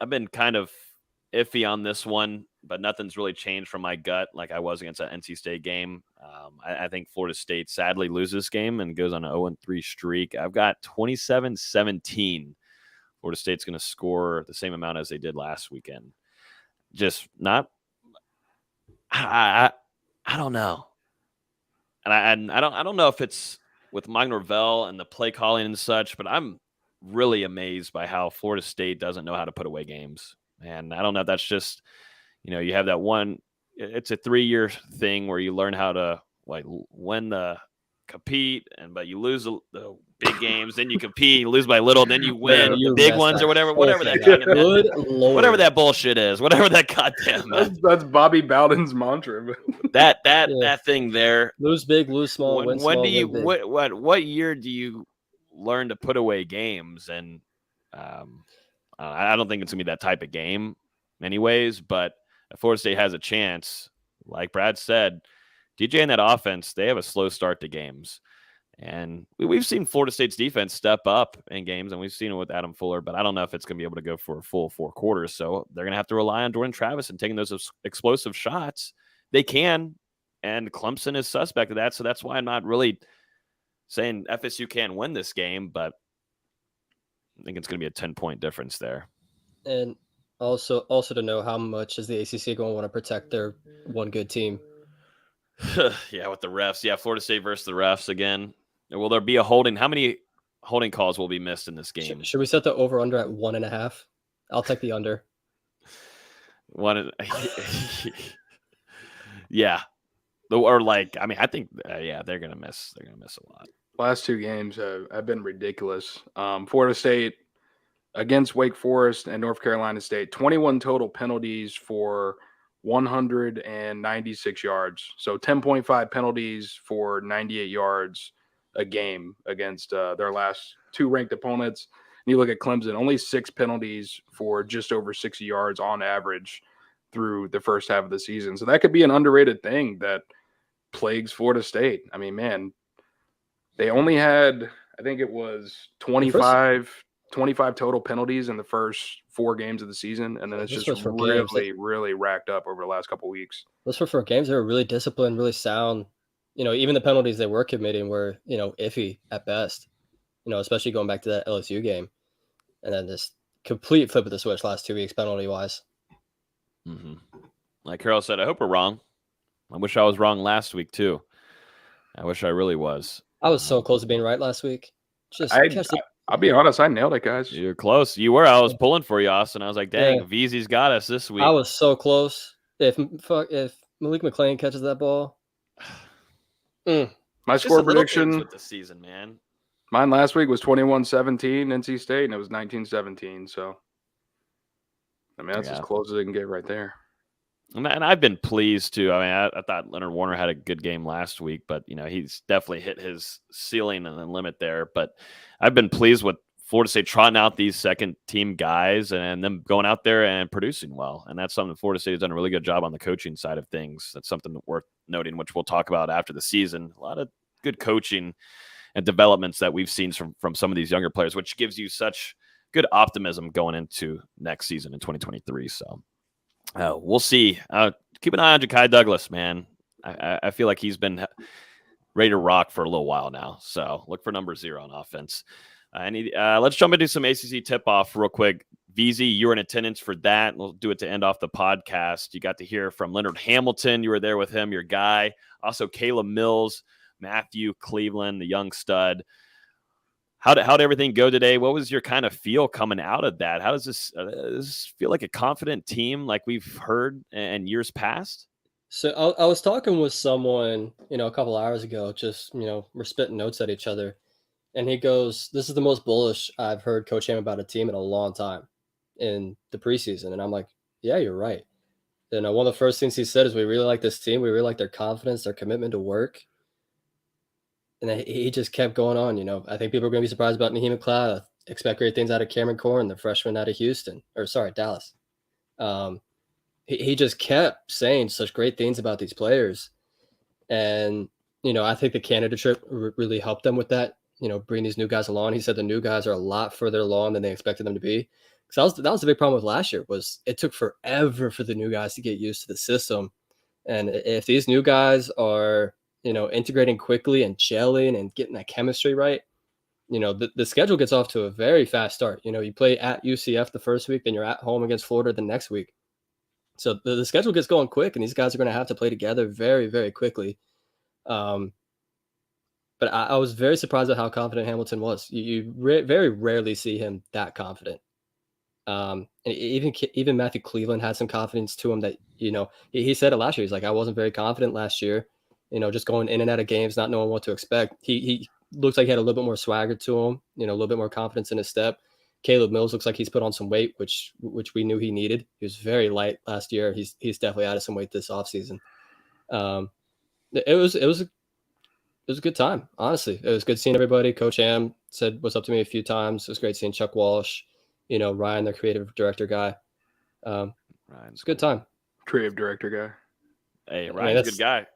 been kind of iffy on this one. but nothing's really changed from my gut like I was against that NC State game. I think Florida State sadly loses this game and goes on an 0-3 streak. I've got 27-17. Florida State's going to score the same amount as they did last weekend. Just not – I don't know. And I don't know if it's with Mike Norvell and the play calling and such, but I'm really amazed by how Florida State doesn't know how to put away games. And I don't know if that's just – you have that one – it's a 3-year thing where you learn how to win the compete, but you lose the big games, then you compete, you lose by little, then you win the big ones or whatever that bullshit is, whatever that goddamn. That's Bobby Bowden's mantra. that thing there. Lose big, lose small. Win when small, do you win big. what year do you learn to put away games? And I don't think it's gonna be that type of game, anyways. But if Florida State has a chance, like Brad said, DJ and that offense, they have a slow start to games. And we've seen Florida State's defense step up in games, and we've seen it with Adam Fuller, but I don't know if it's going to be able to go for a full 4 quarters. So they're going to have to rely on Jordan Travis and taking those explosive shots. They can, and Clemson is suspect of that. So that's why I'm not really saying FSU can win this game, but I think it's going to be a 10-point difference there. And also to know how much is the ACC going to want to protect their one good team. Yeah, with the refs. Yeah, Florida State versus the refs again. Will there be a holding? How many holding calls will be missed in this game? Should we set the over-under at 1.5? I'll take the under. Yeah. I think, they're going to miss. They're going to miss a lot. Last 2 games have been ridiculous. Florida State against Wake Forest and North Carolina State, 21 total penalties for 196 yards. So 10.5 penalties for 98 yards a game against their last 2 ranked opponents. And you look at Clemson, only 6 penalties for just over 60 yards on average through the first half of the season. So that could be an underrated thing that plagues Florida State. I mean, man, they only had, I think it was 25 total penalties in the first 4 games of the season, and then it's just really racked up over the last couple of weeks. Those were for games that were really disciplined, really sound. Even the penalties they were committing were, iffy at best, especially going back to that LSU game. And then this complete flip of the switch last 2 weeks penalty-wise. Mm-hmm. Like Carol said, I hope we're wrong. I wish I was wrong last week, too. I wish I really was. I was so close to being right last week. I'll be honest, I nailed it, guys. You're close. You were. I was pulling for you, Austin. I was like, dang, VZ's got us this week. I was so close. If Malik McClain catches that ball. My score prediction with the season, man. Mine last week was 21-17 NC State, and it was 19-17. So, I mean, that's as close as it can get right there. And I've been pleased, too. I mean, I thought Leonard Warner had a good game last week, but, he's definitely hit his ceiling and the limit there. But I've been pleased with Florida State trotting out these second-team guys and them going out there and producing well. And that's something Florida State has done a really good job on the coaching side of things. That's something worth noting, which we'll talk about after the season. A lot of good coaching and developments that we've seen from some of these younger players, which gives you such good optimism going into next season in 2023. So we'll see. Keep an eye on Ja'Kai Douglas, man. I feel like he's been ready to rock for a little while now. So look for number 0 on offense. Let's jump into some ACC tip-off real quick. VZ, you were in attendance for that. We'll do it to end off the podcast. You got to hear from Leonard Hamilton. You were there with him, your guy. Also, Caleb Mills, Matthew Cleveland, the young stud. How'd everything go today? What was your kind of feel coming out of that? How does this feel like a confident team like we've heard in years past? So I was talking with someone, a couple hours ago, just, we're spitting notes at each other. And he goes, this is the most bullish I've heard Coach Ham about a team in a long time in the preseason. And I'm like, yeah, you're right. And one of the first things he said is we really like this team. We really like their confidence, their commitment to work. And then he just kept going on. I think people are going to be surprised about Naheem McLeod. I expect great things out of Cameron Corn, the freshman out of Dallas. He just kept saying such great things about these players. And, I think the Canada trip really helped them with that. Bring these new guys along. He said the new guys are a lot further along than they expected them to be. because that was the big problem with last year, was it took forever for the new guys to get used to the system. And if these new guys are, integrating quickly and gelling and getting that chemistry right, the schedule gets off to a very fast start. You play at UCF the first week, then you're at home against Florida the next week. So the schedule gets going quick, and these guys are going to have to play together very, very quickly. But I was very surprised at how confident Hamilton was. You very rarely see him that confident. And even Matthew Cleveland had some confidence to him that, he said it last year. He's like, I wasn't very confident last year, just going in and out of games, not knowing what to expect. He looks like he had a little bit more swagger to him, a little bit more confidence in his step. Caleb Mills looks like he's put on some weight, which we knew he needed. He was very light last year. He's definitely added some weight this offseason. It was a good time, honestly. It was good seeing everybody. Coach Ham said what's up to me a few times. It was great seeing Chuck Walsh, Ryan, their creative director guy. It's a good time. Creative director guy. Hey, Ryan's a good guy.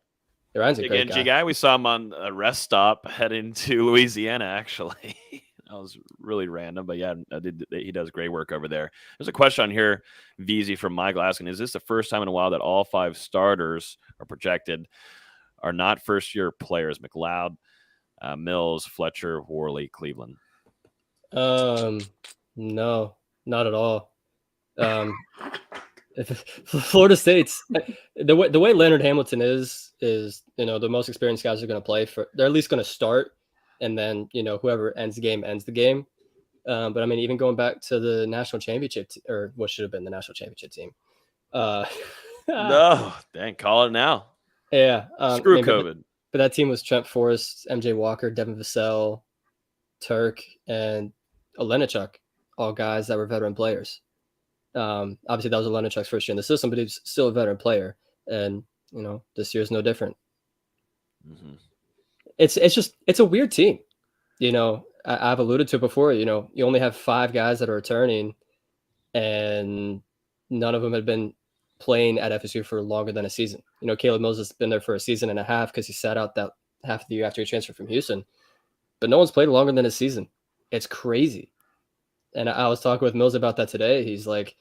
Ryan's a great guy. We saw him on a rest stop heading to Louisiana, actually. That was really random, but yeah, he does great work over there. There's a question on here, VZ from Michael asking, is this the first time in a while that all 5 starters are projected are not first-year players? McLeod, Mills, Fletcher, Worley, Cleveland. No, not at all. Florida State's the way Leonard Hamilton is the most experienced guys are going to play for. They're at least going to start, and then whoever ends the game. But I mean, even going back to the national championship or what should have been the national championship team. No, dang, call it now. Yeah, screw COVID. But that team was Trent Forrest, MJ Walker, Devin Vassell, Turk, and Olenichuk, all guys that were veteran players. Obviously, that was Olenichuk's first year in the system, but he's still a veteran player, and this year's no different. Mm-hmm. It's a weird team. I've alluded to it before. You only have 5 guys that are returning, and none of them had been playing at FSU for longer than a season. Caleb Mills has been there for a season and a half because he sat out that half of the year after he transferred from Houston, but no one's played longer than a season. It's crazy. And I was talking with Mills about that today. He's like,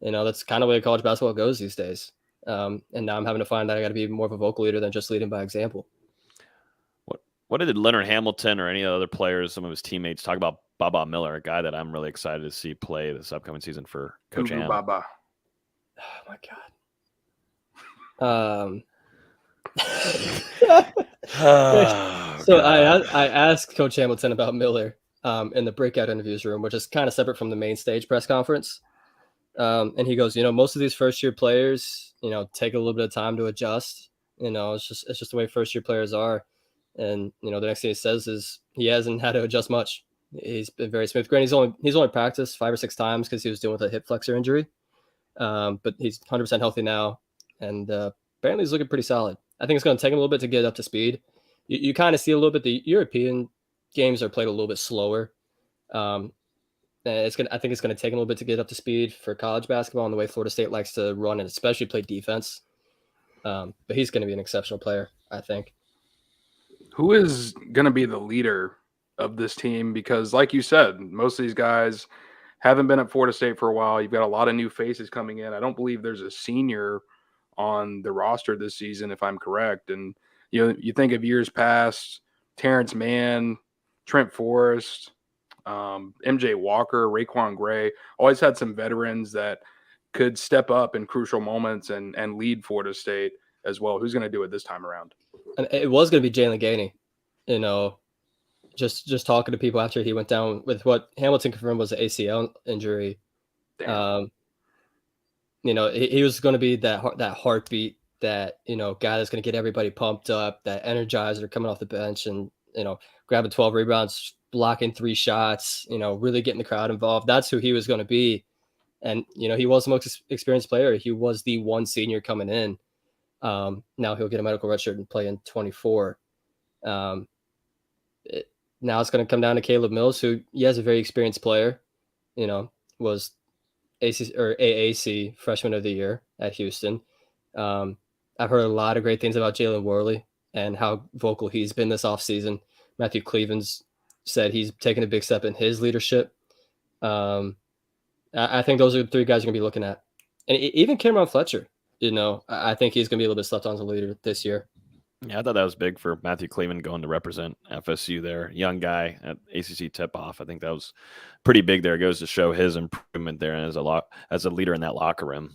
that's kind of the way college basketball goes these days. And now I'm having to find that I got to be more of a vocal leader than just leading by example. What did Leonard Hamilton or any other players, some of his teammates, talk about Baba Miller, a guy that I'm really excited to see play this upcoming season for Coach Ham? Baba. Oh my God. So I asked Coach Hamilton about Miller in the breakout interviews room, which is kind of separate from the main stage press conference. And he goes, most of these first year players, take a little bit of time to adjust. It's just the way first year players are. And the next thing he says is he hasn't had to adjust much. He's been very smooth. Granted, he's only practiced 5 or 6 times because he was dealing with a hip flexor injury. But he's 100% healthy now, and apparently he's looking pretty solid. I think it's going to take him a little bit to get up to speed. You kind of see a little bit the European games are played a little bit slower. I think it's going to take him a little bit to get up to speed for college basketball and the way Florida State likes to run and especially play defense. But he's going to be an exceptional player, I think. Who is going to be the leader of this team? Because like you said, most of these guys haven't been at Florida State for a while. You've got a lot of new faces coming in. I don't believe there's a senior on the roster this season, if I'm correct. And, you think of years past, Terrence Mann, Trent Forrest, MJ Walker, Raekwon Gray, always had some veterans that could step up in crucial moments and lead Florida State as well. Who's going to do it this time around? And it was going to be Jalen Gainey, just talking to people after he went down with what Hamilton confirmed was an ACL injury. Damn. He was going to be that heartbeat, that, guy that's going to get everybody pumped up, that energizer coming off the bench and, grabbing 12 rebounds, blocking 3 shots, really getting the crowd involved. That's who he was going to be. And, he was the most experienced player. He was the one senior coming in. Now he'll get a medical redshirt and play in 24. Now it's going to come down to Caleb Mills, who is a very experienced player, was AAC freshman of the year at Houston. I've heard a lot of great things about Jalen Worley and how vocal he's been this offseason. Matthew Cleveland's said he's taken a big step in his leadership. I think those are the three guys you're going to be looking at. And even Cameron Fletcher, I think he's going to be a little bit slept on as a leader this year. Yeah, I thought that was big for Matthew Cleveland going to represent FSU there. Young guy at ACC tip-off. I think that was pretty big there. It goes to show his improvement there and as a leader in that locker room.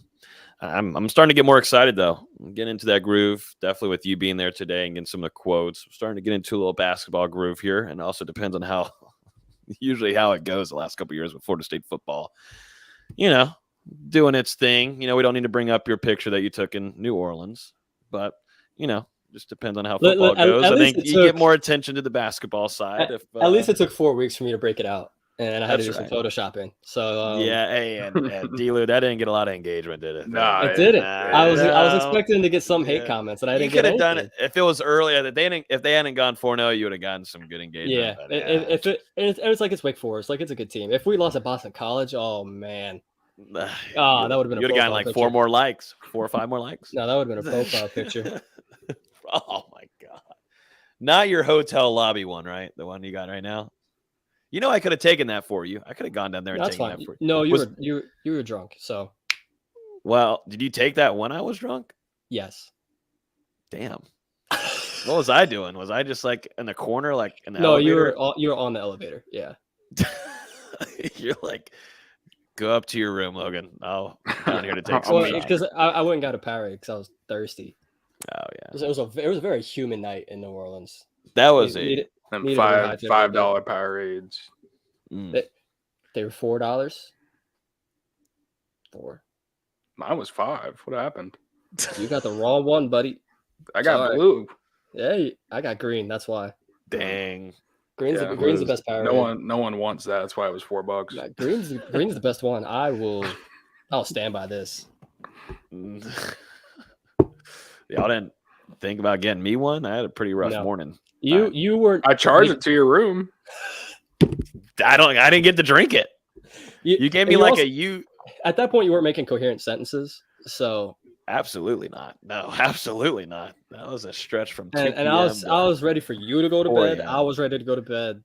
I'm starting to get more excited, though. I'm getting into that groove, definitely with you being there today and getting some of the quotes. I'm starting to get into a little basketball groove here, and it also depends on how it goes the last couple of years with Florida State football. Doing its thing. We don't need to bring up your picture that you took in New Orleans, but, just depends on how football goes. I think you get more attention to the basketball side. At least it took 4 weeks for me to break it out, and I had to do some photoshopping. So and D-Lou, that didn't get a lot of engagement, did it? No, it didn't. I was expecting to get some hate comments, and I didn't get anything. Done it if it was earlier. If they hadn't gone 4-0, you would have gotten some good engagement. Yeah, it's like it's Wake Forest, like it's a good team. If we lost at Boston College, oh man. That would have been. You would have gotten like 4 more likes, 4 or 5 more likes. No, that would have been a profile picture. Oh my god! Not your hotel lobby one, right? The one you got right now. I could have taken that for you. I could have gone down there and taken that for you. No, you were drunk. So. Well, did you take that when I was drunk? Yes. Damn. What was I doing? Was I just like in the corner, like in the elevator? No, you were on the elevator. Yeah. You're like. Go up to your room, Logan. I'm down here to take some shots. Because I went and got a Powerade because I was thirsty. Oh yeah, it was a very humid night in New Orleans. That was $5 Powerades. They were $4. 4. Mine was 5. What happened? You got the wrong one, buddy. I got blue. Yeah, I got green. That's why. Dang. Green's the best Powerade. No one wants that. That's why it was $4. Yeah, green's the best one. I'll stand by this. Y'all didn't think about getting me one? I had a pretty rough morning. You were. I charged it to your room. I didn't get to drink it. You gave me like you. At that point, you weren't making coherent sentences, so. Absolutely not. No, absolutely not. That was a stretch from 2 and p.m. I was ready for you to go to bed. I was ready to go to bed.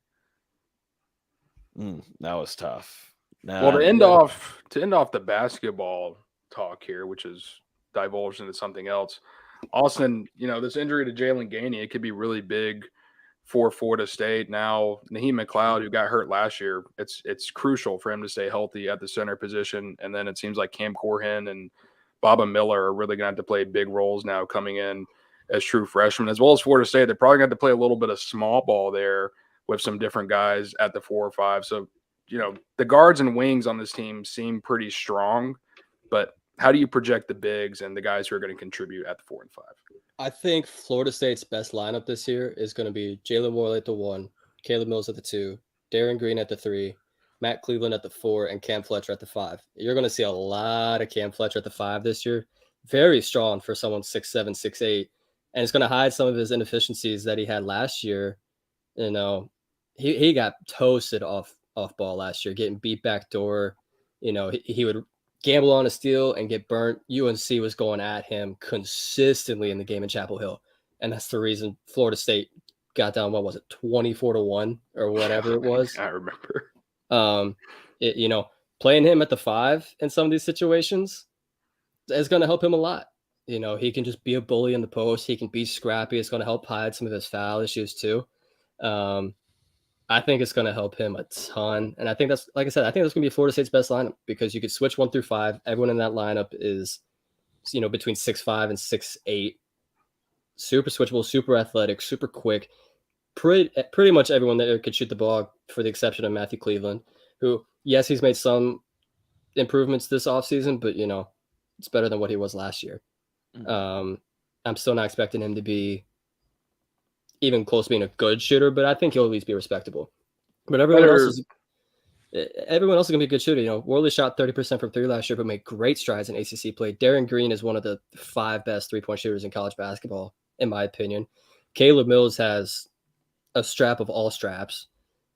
That was tough. Well, to end off the basketball talk here, which is divulged into something else. Austin, this injury to Jalen Gainey, it could be really big for Florida State. Now, Naheem McLeod, who got hurt last year, it's crucial for him to stay healthy at the center position. And then it seems like Cam Corhin and Baba Miller are really going to have to play big roles now coming in as true freshmen, as well as Florida State. They're probably going to have to play a little bit of small ball there with some different guys at the 4 or 5. So, the guards and wings on this team seem pretty strong, but how do you project the bigs and the guys who are going to contribute at the 4 and 5? I think Florida State's best lineup this year is going to be Jalen Morley at the 1, Caleb Mills at the 2, Darren Green at the 3, Matt Cleveland at the 4, and Cam Fletcher at the 5. You're going to see a lot of Cam Fletcher at the 5 this year. Very strong for someone 6'7", 6'8", and it's going to hide some of his inefficiencies that he had last year. He got toasted off ball last year, getting beat back door. He would gamble on a steal and get burnt. UNC was going at him consistently in the game in Chapel Hill, and that's the reason Florida State got down. What was it, 24-1 or whatever it was? I remember. Playing him at the 5 in some of these situations is going to help him a lot. He can just be a bully in the post. He can be scrappy. It's going to help hide some of his foul issues too. I think it's going to help him a ton. And I think that's, like I said, I think that's going to be Florida State's best lineup because you could switch 1 through 5. Everyone in that lineup is, between 6'5" and 6'8", super switchable, super athletic, super quick. Pretty much everyone there could shoot the ball, for the exception of Matthew Cleveland, who, yes, he's made some improvements this offseason, but it's better than what he was last year. I'm still not expecting him to be even close to being a good shooter, but I think he'll at least be respectable. But everyone else is going to be a good shooter. Worley shot 30% from 3 last year, but made great strides in ACC play. Darren Green is one of the 5 best 3-point shooters in college basketball, in my opinion. Caleb Mills has a strap of all straps,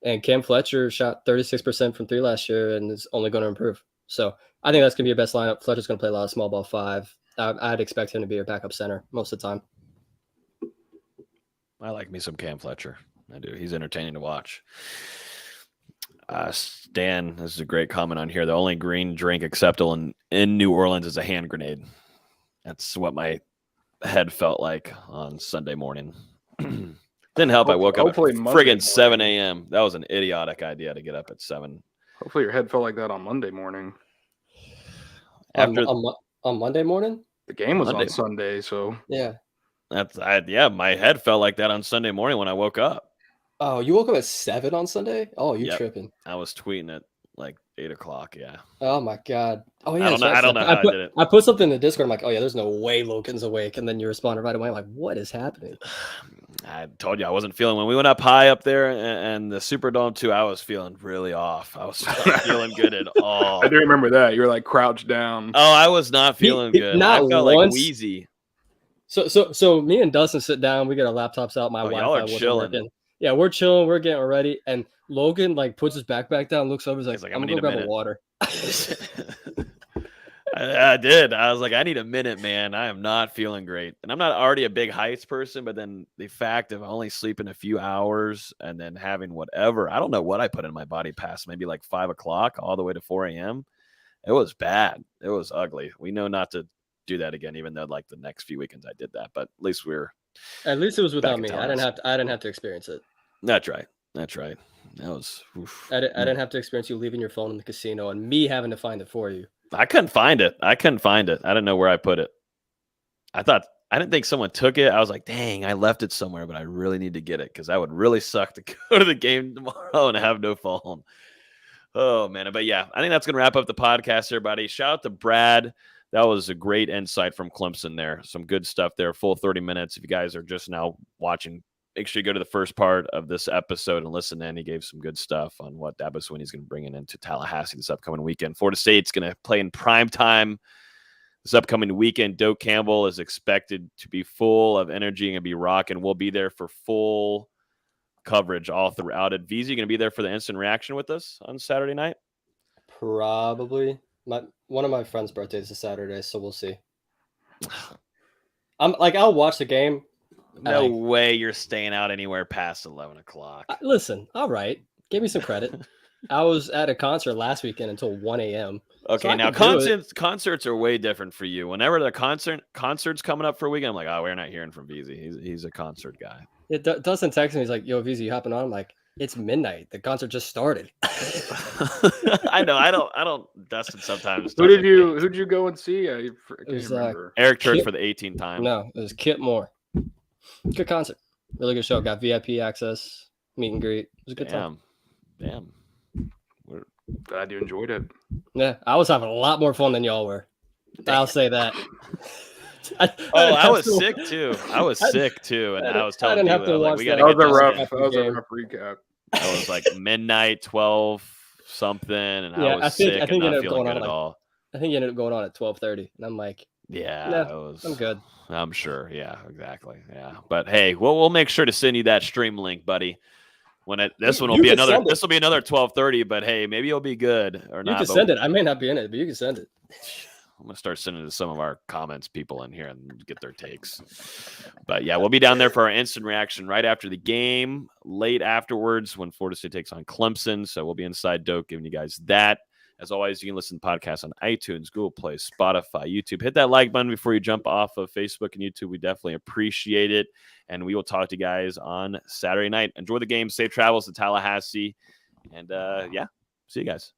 and Cam Fletcher shot 36% from 3 last year and is only going to improve. So I think that's going to be your best lineup. Fletcher's going to play a lot of small ball 5. I'd expect him to be your backup center most of the time. I like me some Cam Fletcher. I do. He's entertaining to watch. Stan, this is a great comment on here. The only green drink acceptable in New Orleans is a hand grenade. That's what my head felt like on Sunday morning. Didn't help. I woke up at friggin' 7 a.m. That was an idiotic idea to get up at 7. Hopefully your head felt like that on Monday morning. On Monday morning? The game was on Sunday, so yeah. My head felt like that on Sunday morning when I woke up. Oh, you woke up at 7 on Sunday? Oh, you tripping. I was tweeting at like 8 o'clock, yeah. Oh my God. Oh yeah. I don't know how I did it. I put something in the Discord. I'm like, oh yeah, there's no way Logan's awake. And then you responded right away. I'm like, what is happening? I told you I wasn't feeling when we went up high up there and the Superdome too, I was feeling really off. I was not feeling good at all. I do remember that. You were like crouched down. Oh, I was not feeling good. I felt like wheezy. So me and Dustin sit down, we get our laptops out, my Wi-Fi wasn't working. Yeah, we're chilling, we're getting ready, and Logan like puts his backpack down, looks over, he's like I'm gonna go grab a water. I did. I was like, I need a minute, man. I am not feeling great. And I'm not already a big heights person, but then the fact of only sleeping a few hours and then having whatever, I don't know what I put in my body past maybe like 5 o'clock all the way to 4 a.m. It was bad. It was ugly. We know not to do that again, even though like the next few weekends I did that, but at least it was without me. I didn't have to experience it. That's right. That was I didn't have to experience you leaving your phone in the casino and me having to find it for you. I couldn't find it. I didn't know where I put it. I didn't think someone took it. I was like, dang, I left it somewhere, but I really need to get it because that would really suck to go to the game tomorrow and have no phone. Oh, man. But yeah, I think that's going to wrap up the podcast, everybody. Shout out to Brad. That was a great insight from Clemson there. Some good stuff there. Full 30 minutes. If you guys are just now watching, make sure you go to the first part of this episode and listen in. He gave some good stuff on what Dabo Swinney's going to bring into Tallahassee this upcoming weekend. Florida State's going to play in prime time this upcoming weekend. Doak Campbell is expected to be full of energy and be rocking. We'll be there for full coverage all throughout it. VZ, you going to be there for the instant reaction with us on Saturday night? Probably. One of my friend's birthdays is Saturday, so we'll see. I'll watch the game. No way you're staying out anywhere past 11 o'clock. Listen, all right. Give me some credit. I was at a concert last weekend until 1 a.m. Okay, so now concerts are way different for you. Whenever the concert's coming up for a weekend, I'm like, oh, we're not hearing from VZ. He's a concert guy. Yeah, Dustin texted me. He's like, yo, VZ, you hopping on? I'm like, it's midnight. The concert just started. I know. I don't. Dustin sometimes. Who did you go and see? I can't remember. Eric Church for the 18th time. No, it was Kip Moore. Good concert. Really good show. Got VIP access, meet and greet. It was a good time. Damn. We're glad you enjoyed it. Yeah, I was having a lot more fun than y'all were. I'll say that. I was sick too. And I was telling you, like, we got to get that was a rough recap. I was like midnight, 12 something, and I was sick and not feeling good at all. I think you ended up going on at 12:30, and I'm like, I'm good. I'm sure. Yeah, exactly. Yeah, but hey, we'll make sure to send you that stream link, buddy. This will be another 12:30, but hey, maybe it'll be good or not. You can send it. I may not be in it, but you can send it. I'm going to start sending it to some of our comments people in here and get their takes. But yeah, we'll be down there for our instant reaction right after the game, late afterwards when Florida State takes on Clemson. So we'll be inside Doak giving you guys that. As always, you can listen to podcasts on iTunes, Google Play, Spotify, YouTube. Hit that like button before you jump off of Facebook and YouTube. We definitely appreciate it. And we will talk to you guys on Saturday night. Enjoy the game. Safe travels to Tallahassee. And see you guys.